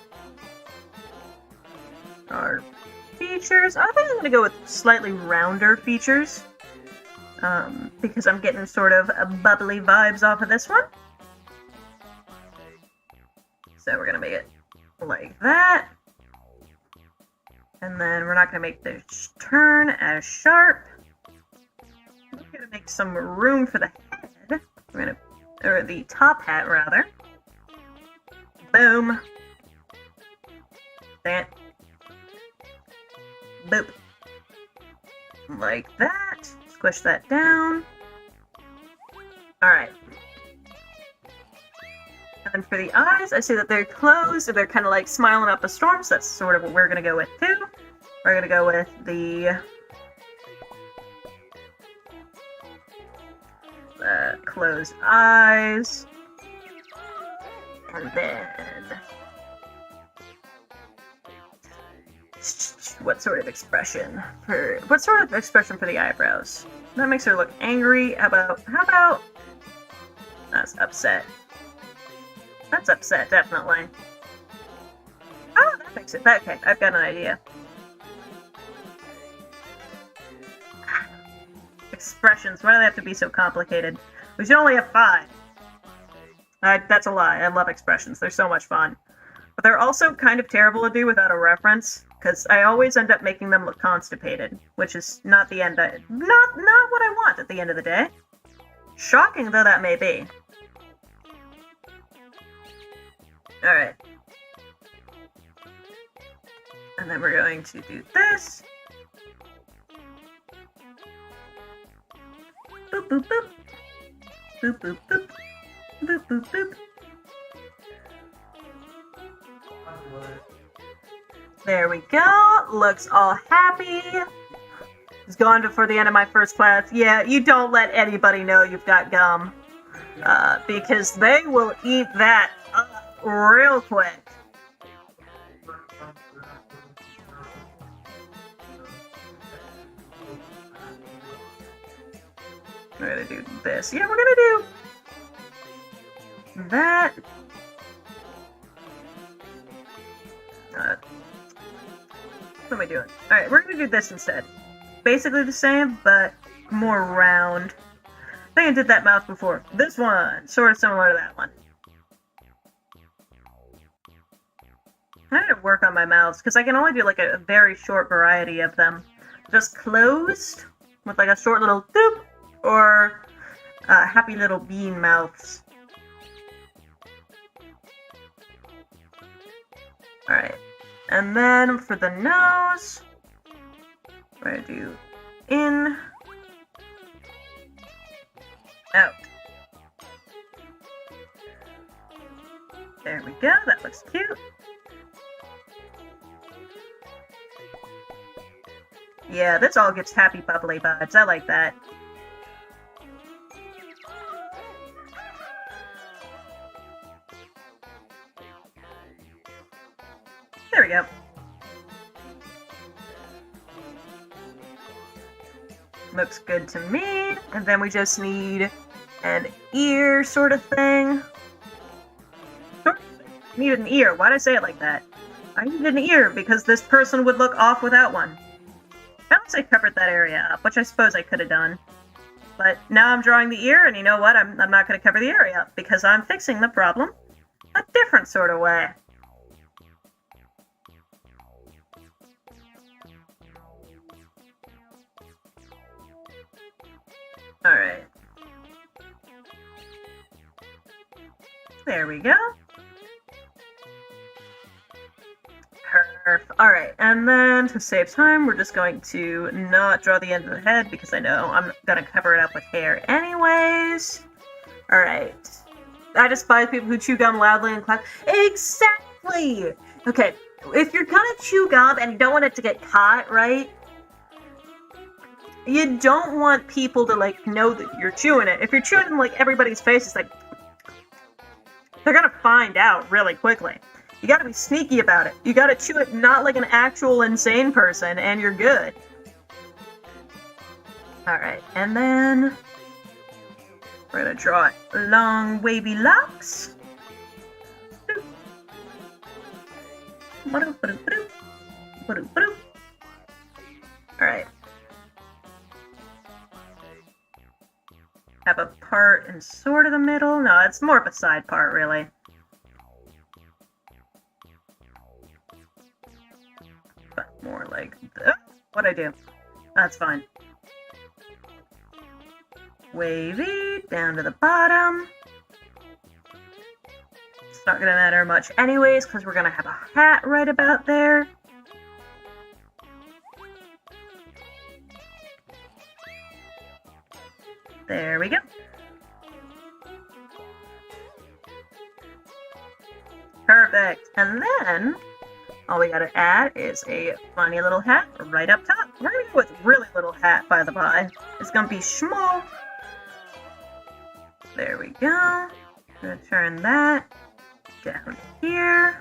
our features. I think I'm going to go with slightly rounder features because I'm getting sort of bubbly vibes off of this one. So we're going to make it like that. And then we're not going to make the turn as sharp. We're going to make some room for the head. We're going to, or the top hat rather. Boom. That. Boop. Like that. Squish that down. Alright. And then for the eyes, I see that they're closed, so they're kind of like smiling up a storm, so that's sort of what we're going to go with too. We're going to go with the closed eyes. And then What sort of expression for the eyebrows? That makes her look angry. How about that's upset. That's upset, definitely. Oh, that makes it okay, I've got an idea. Expressions, why do they have to be so complicated? We should only have 5. That's a lie. I love expressions. They're so much fun. But they're also kind of terrible to do without a reference, because I always end up making them look constipated, which is not the end. Not what I want at the end of the day. Shocking though that may be. Alright. And then we're going to do this. Boop, boop, boop. Boop, boop, boop. Boop, boop, boop. There we go. Looks all happy. It's gone before the end of my first class. Yeah, you don't let anybody know you've got gum. Because they will eat that up real quick. We're gonna do this. Yeah, we're gonna do that. What am I doing? Alright, we're gonna do this instead. Basically the same, but more round. I think I did that mouth before. This one, sort of similar to that one. I need to work on my mouths, because I can only do like a very short variety of them. Just closed, with like a short little doop, or happy little bean mouths. Alright, and then for the nose, we're gonna do in, out. There we go, that looks cute. Yeah, this all gets happy bubbly vibes, I like that. There we go. Looks good to me. And then we just need an ear sort of thing. Need an ear. Why'd I say it like that? I need an ear because this person would look off without one. Unless I covered that area up, which I suppose I could have done. But now I'm drawing the ear, and you know what? I'm not going to cover the area up because I'm fixing the problem a different sort of way. Alright. There we go. Perf. Alright, and then to save time, we're just going to not draw the end of the head because I know I'm gonna cover it up with hair anyways. Alright. I despise people who chew gum loudly in class. Exactly! Okay, if you're gonna chew gum and you don't want it to get caught, right? You don't want people to, like, know that you're chewing it. If you're chewing in, like, everybody's face, it's like... they're gonna find out really quickly. You gotta be sneaky about it. You gotta chew it not like an actual insane person, and you're good. Alright, and then... we're gonna draw it. Long, wavy locks. Alright. Have a part in sort of the middle. No, it's more of a side part, really. But more like... what'd I do? That's fine. Wavy, down to the bottom. It's not gonna matter much anyways, because we're gonna have a hat right about there. There we go. Perfect. And then, all we gotta add is a funny little hat right up top. We're gonna go with really little hat, by the by. It's gonna be small. There we go. I'm gonna turn that down here.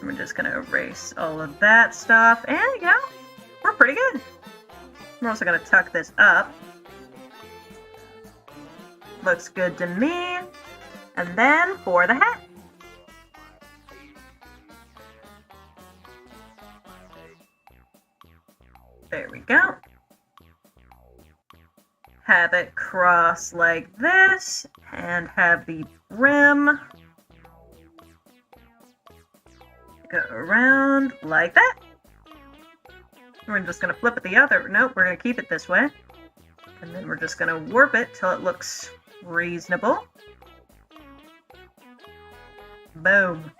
We're just gonna erase all of that stuff, and you know, we're pretty good. We're also gonna tuck this up. Looks good to me. And then for the hat. There we go. Have it cross like this, and have the brim go around like that. We're just gonna flip it the other. Nope, we're gonna keep it this way. And then we're just gonna warp it till it looks reasonable. Boom.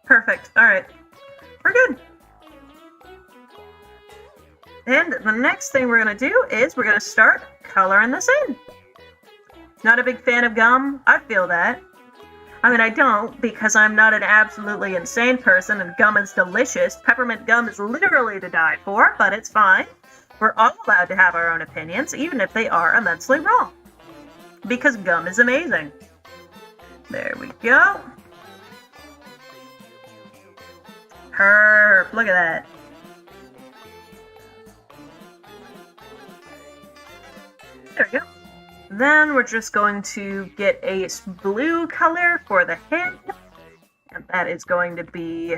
Perfect. Alright. We're good. And the next thing we're going to do is we're going to start coloring this in. Not a big fan of gum. I feel that. I mean, I don't, because I'm not an absolutely insane person, and gum is delicious. Peppermint gum is literally to die for, but it's fine. We're all allowed to have our own opinions, even if they are immensely wrong. Because gum is amazing. There we go. Herp, look at that. There we go. Then we're just going to get a blue color for the head. And that is going to be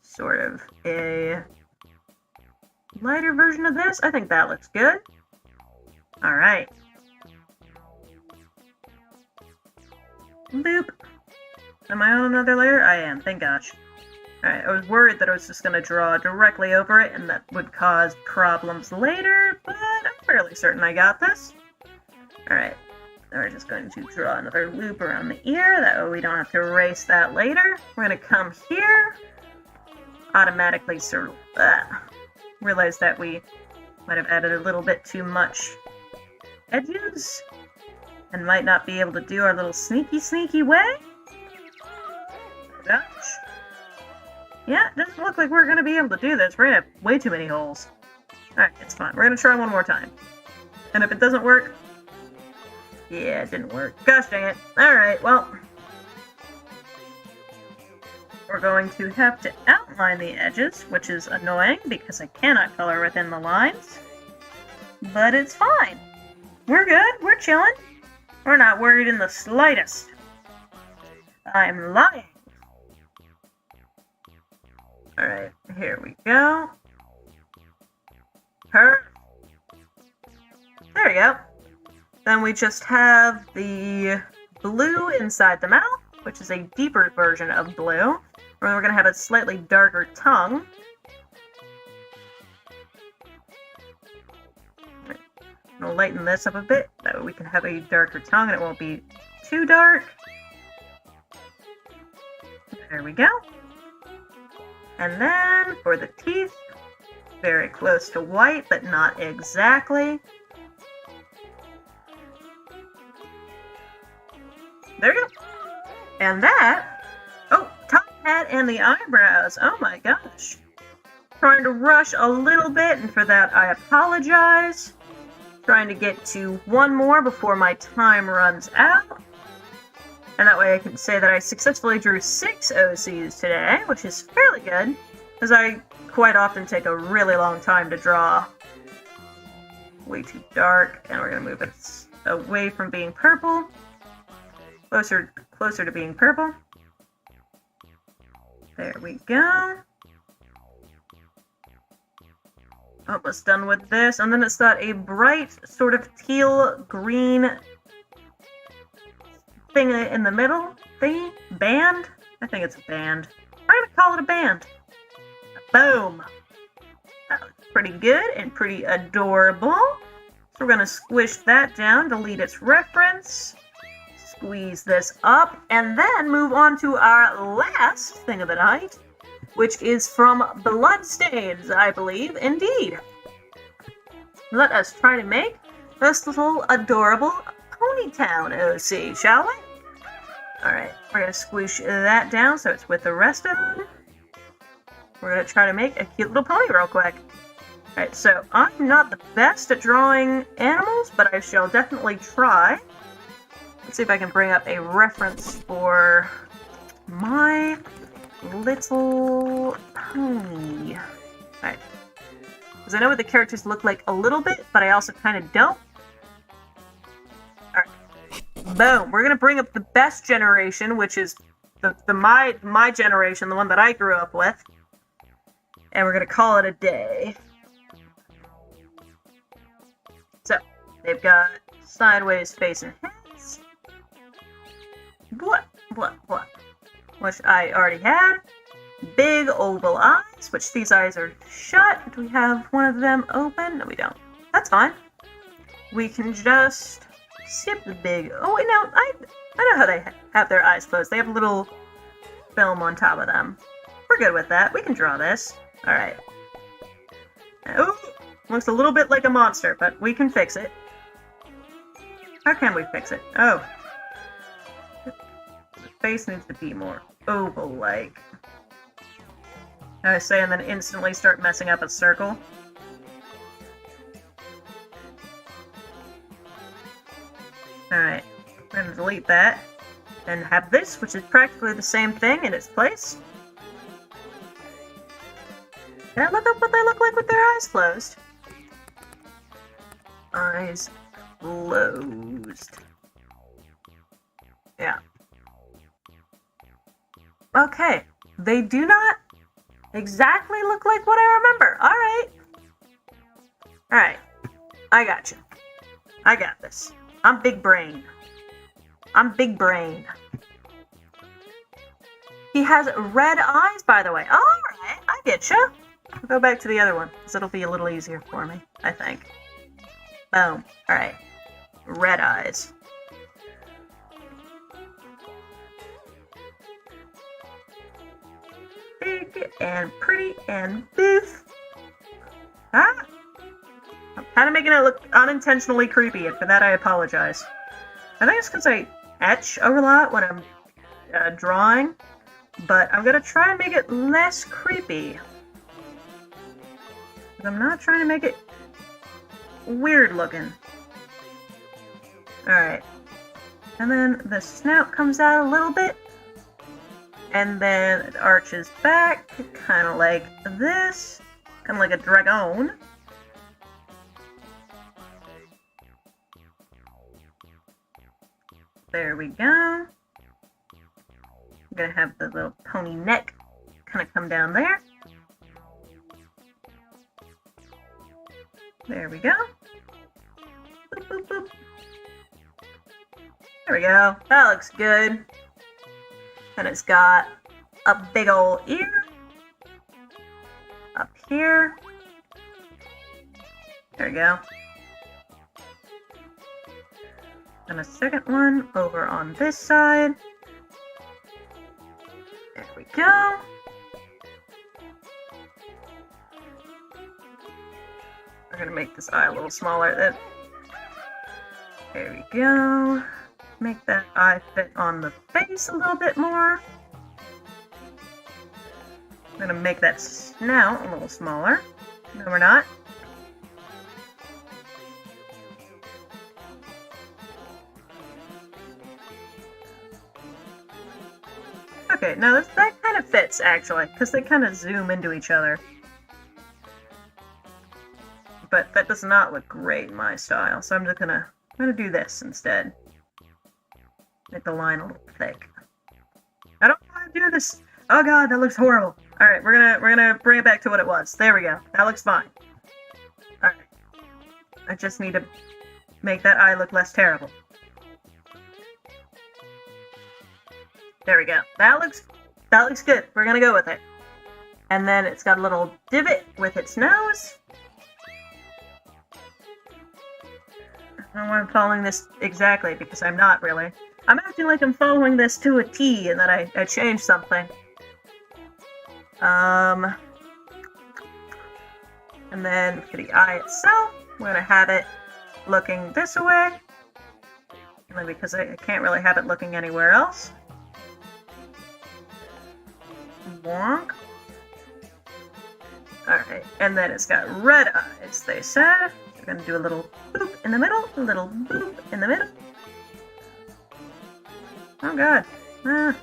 sort of a lighter version of this. I think that looks good. Alright. Boop. Am I on another layer? I am, thank gosh. Alright, I was worried that I was just going to draw directly over it and that would cause problems later, but I'm fairly certain I got this. Alright, then we're just going to draw another loop around the ear, that way we don't have to erase that later. We're going to come here, automatically sort of realize that we might have added a little bit too much edges, and might not be able to do our little sneaky way. Gosh. Yeah, it doesn't look like we're going to be able to do this. We're going to have way too many holes. Alright, it's fine. We're going to try one more time. And if it doesn't work... Yeah, it didn't work. Gosh dang it. Alright, well... We're going to have to outline the edges, which is annoying because I cannot color within the lines. But it's fine. We're good. We're chilling. We're not worried in the slightest. I'm lying. Alright, here we go. There we go. Then we just have the blue inside the mouth, which is a deeper version of blue. Where we're going to have a slightly darker tongue. I'm going to lighten this up a bit, that way we can have a darker tongue and it won't be too dark. There we go. And then, for the teeth, very close to white, but not exactly. There you go. And that, oh, top hat and the eyebrows. Oh my gosh. Trying to rush a little bit, and for that I apologize. Trying to get to one more before my time runs out. And that way I can say that I successfully drew 6 OCs today, which is fairly good, because I quite often take a really long time to draw. Way too dark, and we're going to move it away from being purple. Closer to being purple. There we go. Almost done with this, and then it's got a bright sort of teal green thing in the middle thingy. Band? I think it's a band. I'm gonna call it a band. Boom! That looks pretty good and pretty adorable. So we're gonna squish that down, delete its reference, squeeze this up, and then move on to our last thing of the night, which is from Bloodstains, I believe, indeed. Let us try to make this little adorable Ponytown OC, shall we? Alright, we're going to squish that down so it's with the rest of them. We're going to try to make a cute little pony real quick. Alright, so I'm not the best at drawing animals, but I shall definitely try. Let's see if I can bring up a reference for My Little Pony. Alright. Because I know what the characters look like a little bit, but I also kind of don't. Alright. Boom. We're going to bring up the best generation, which is my generation, the one that I grew up with. And we're going to call it a day. So, they've got sideways facing heads. What? Which I already had. Big oval eyes, which these eyes are shut. Do we have one of them open? No, we don't. That's fine. We can just skip the big... Oh, wait, no. I know how they have their eyes closed. They have a little film on top of them. We're good with that. We can draw this. Alright. Oh, looks a little bit like a monster, but we can fix it. How can we fix it? Oh. The face needs to be more oval-like. I say, and then instantly start messing up a circle. Alright. We're gonna delete that. And have this, which is practically the same thing in its place. Can I look up what they look like with their eyes closed? Eyes closed. Yeah. Okay. They do not exactly look like what I remember. Alright. Alright. I got you. I got this. I'm big brain. I'm big brain. He has red eyes, by the way. Alright. I get you. I'll go back to the other one, because it'll be a little easier for me, I think. Boom. Alright. Red eyes. Big and pretty and boof. Ah! I'm kind of making it look unintentionally creepy, and for that I apologize. I think it's because I etch a lot when I'm drawing, but I'm going to try and make it less creepy. I'm not trying to make it weird looking. Alright. And then the snout comes out a little bit. And then it arches back, kind of like this. Kind of like a dragon. There we go. I'm gonna have the little pony neck kind of come down there. There we go. Boop, boop, boop. There we go. That looks good. And it's got a big old ear. Up here. There we go. And a second one over on this side. There we go. We're gonna make this eye a little smaller. There we go. Make that eye fit on the face a little bit more. I'm gonna make that snout a little smaller. No, we're not. Okay, now that kind of fits, actually, because they kind of zoom into each other. But that does not look great in my style, so I'm gonna do this instead. Make the line a little thick. I don't want to do this. Oh god, that looks horrible. All right, we're gonna bring it back to what it was. There we go. That looks fine. All right. I just need to make that eye look less terrible. There we go. That looks good. We're gonna go with it. And then it's got a little divot with its nose. I don't know why I'm following this exactly, because I'm not really. I'm acting like I'm following this to a T, and then I changed something. And then for the eye itself, we're gonna have it looking this way. Only because I can't really have it looking anywhere else. Wonk. Alright, and then it's got red eyes, they said. We're gonna do a little boop in the middle, a little boop in the middle. Oh god. Oh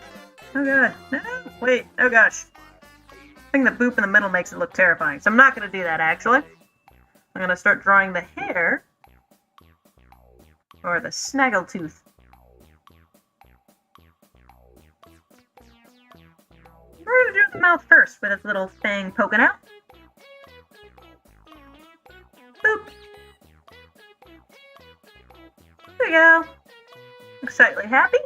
god. No! Wait, oh gosh. I think the boop in the middle makes it look terrifying, so I'm not gonna do that, actually. I'm gonna start drawing the hair. Or the snaggletooth. We're gonna do the mouth first, with its little fang poking out. Boop. There we go. Looks slightly happy.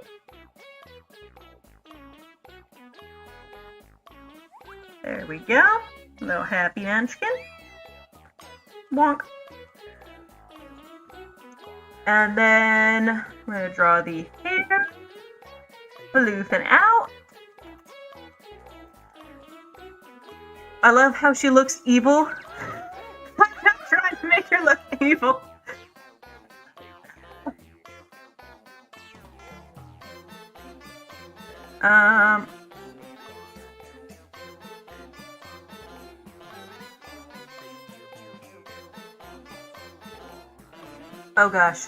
There we go. Little happy munchkin. Wonk. And then we're gonna draw the hair. Floofing out. I love how she looks evil. I'm not trying to make her look evil. Oh gosh.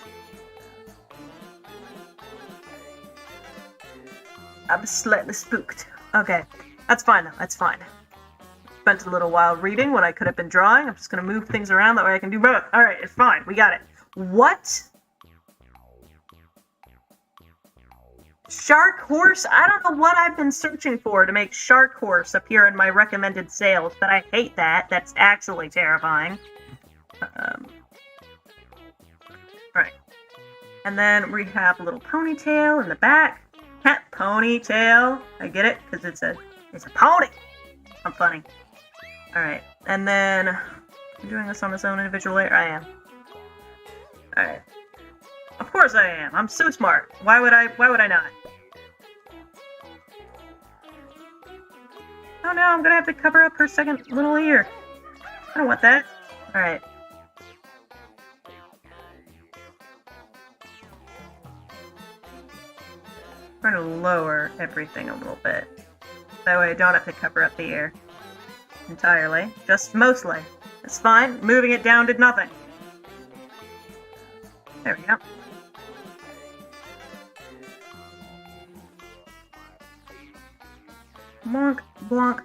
I'm slightly spooked. Okay. That's fine though, that's fine. Spent a little while reading when I could have been drawing. I'm just gonna move things around, that way I can do both. Alright, it's fine. We got it. What? Shark horse? I don't know what I've been searching for to make shark horse appear in my recommended sales, but I hate that. That's actually terrifying. Alright. And then we have a little ponytail in the back. Hat ponytail. I get it, because it's a pony. I'm funny. Alright. And then I'm doing this on its own individual layer. I am. Alright. Of course I am. I'm so smart. Why would I not? Oh no, I'm gonna have to cover up her second little ear. I don't want that. Alright. I'm trying to lower everything a little bit. That way I don't have to cover up the ear entirely. Just mostly. It's fine. Moving it down did nothing. There we go. Bonk, bonk.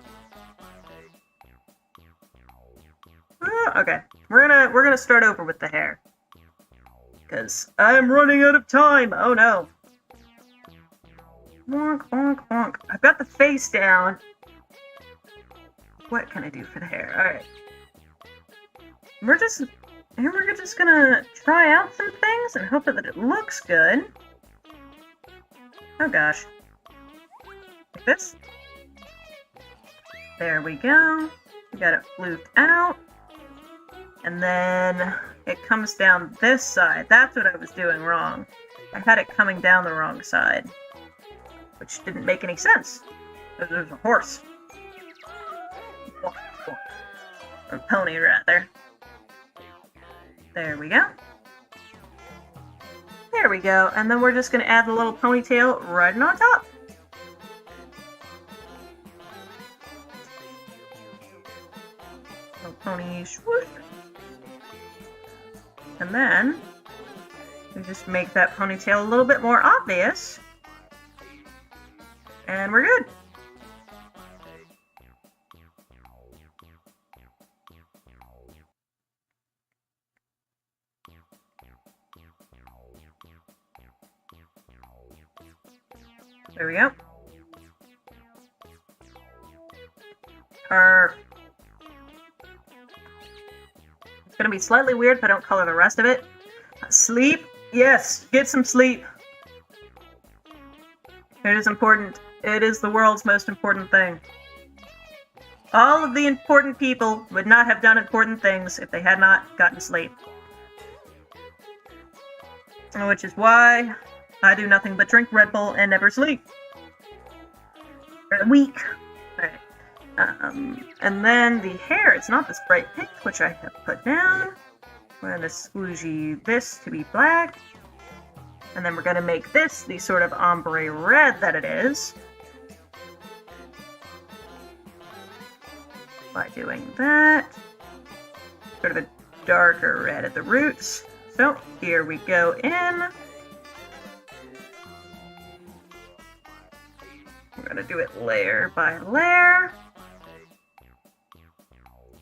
Okay, we're gonna start over with the hair, because I'm running out of time. Oh no. Bonk, bonk, bonk. I've got the face down. What can I do for the hair? All right. We're just gonna try out some things and hope that it looks good. Oh gosh. Like this. There we go. We got it floofed out. And then it comes down this side. That's what I was doing wrong. I had it coming down the wrong side. Which didn't make any sense. Because there's a horse. Or a pony, rather. There we go. There we go. And then we're just going to add the little ponytail right on top. Pony swoosh. And then we just make that ponytail a little bit more obvious. And we're good. There we go. Perfect. It's gonna be slightly weird if I don't color the rest of it. Sleep? Yes, get some sleep. It is important. It is the world's most important thing. All of the important people would not have done important things if they had not gotten sleep. Which is why I do nothing but drink Red Bull and never sleep. For a week. Alright. And then the hair, it's not this bright pink, which I have put down. We're going to squoogee this to be black. And then we're going to make this the sort of ombre red that it is. By doing that. Sort of a darker red at the roots. So, here we go in. gonna do it layer by layer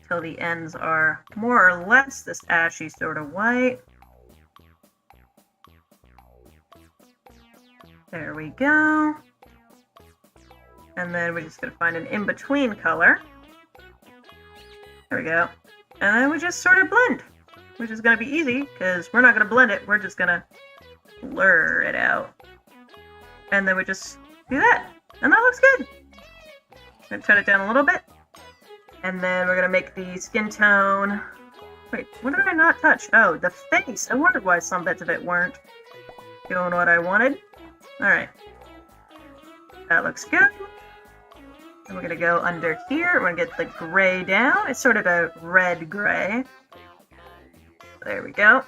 till the ends are more or less this ashy sort of white. There we go. And then we're just gonna find an in-between color. There we go. And then we just sort of blend, which is gonna be easy because we're not gonna blend it, we're just gonna blur it out. And then we just do that. And that looks good. I'm gonna turn it down a little bit. And then we're gonna make the skin tone. Wait, what did I not touch? Oh, the face. I wondered why some bits of it weren't doing what I wanted. Alright. That looks good. And we're gonna go under here. We're gonna get the gray down. It's sort of a red gray. There we go.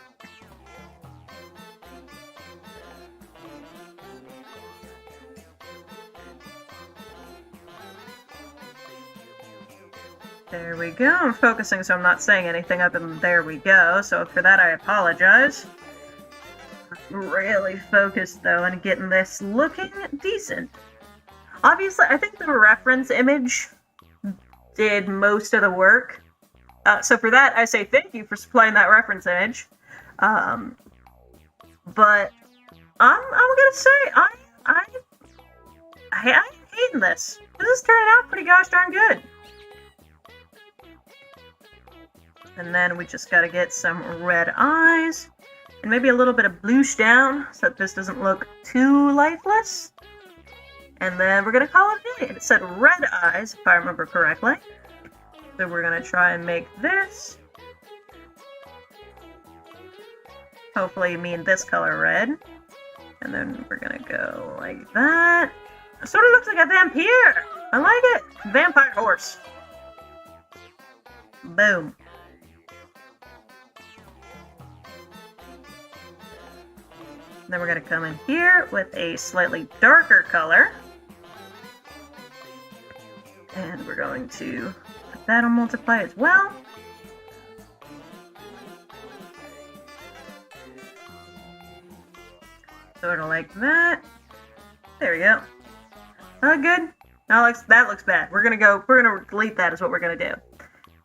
There we go. I'm focusing so I'm not saying anything other than there we go. So for that I apologize. I'm really focused though on getting this looking decent. Obviously, I think the reference image did most of the work. So for that, I say thank you for supplying that reference image. But I'm gonna say I'm hating this. This is turning out pretty gosh darn good. And then we just gotta get some red eyes and maybe a little bit of bluish down so that this doesn't look too lifeless. And then we're gonna call it a day. It said red eyes, if I remember correctly. So we're gonna try and make this. Hopefully you mean this color red. And then we're gonna go like that. It sort of looks like a vampire. I like it. Vampire horse. Boom. Then we're gonna come in here with a slightly darker color. And we're going to put that on multiply as well. Sort of like that. There we go. Good. That looks bad. We're gonna delete that is what we're gonna do.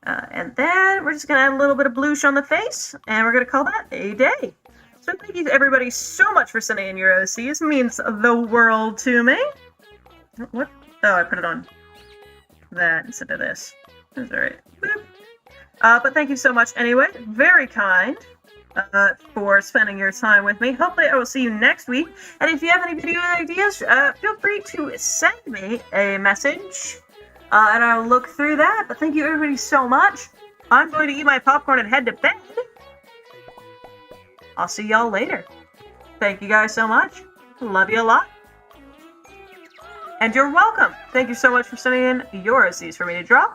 And then we're just gonna add a little bit of bluish on the face, and we're gonna call that a day. So thank you to everybody so much for sending in your OCs. It means the world to me. What? Oh, I put it on that instead of this. That's alright. But thank you so much anyway. Very kind for spending your time with me. Hopefully I will see you next week. And if you have any video ideas, feel free to send me a message. And I'll look through that. But thank you everybody so much. I'm going to eat my popcorn and head to bed. I'll see y'all later. Thank you guys so much. Love you a lot. And you're welcome. Thank you so much for sending in your OCs for me to draw.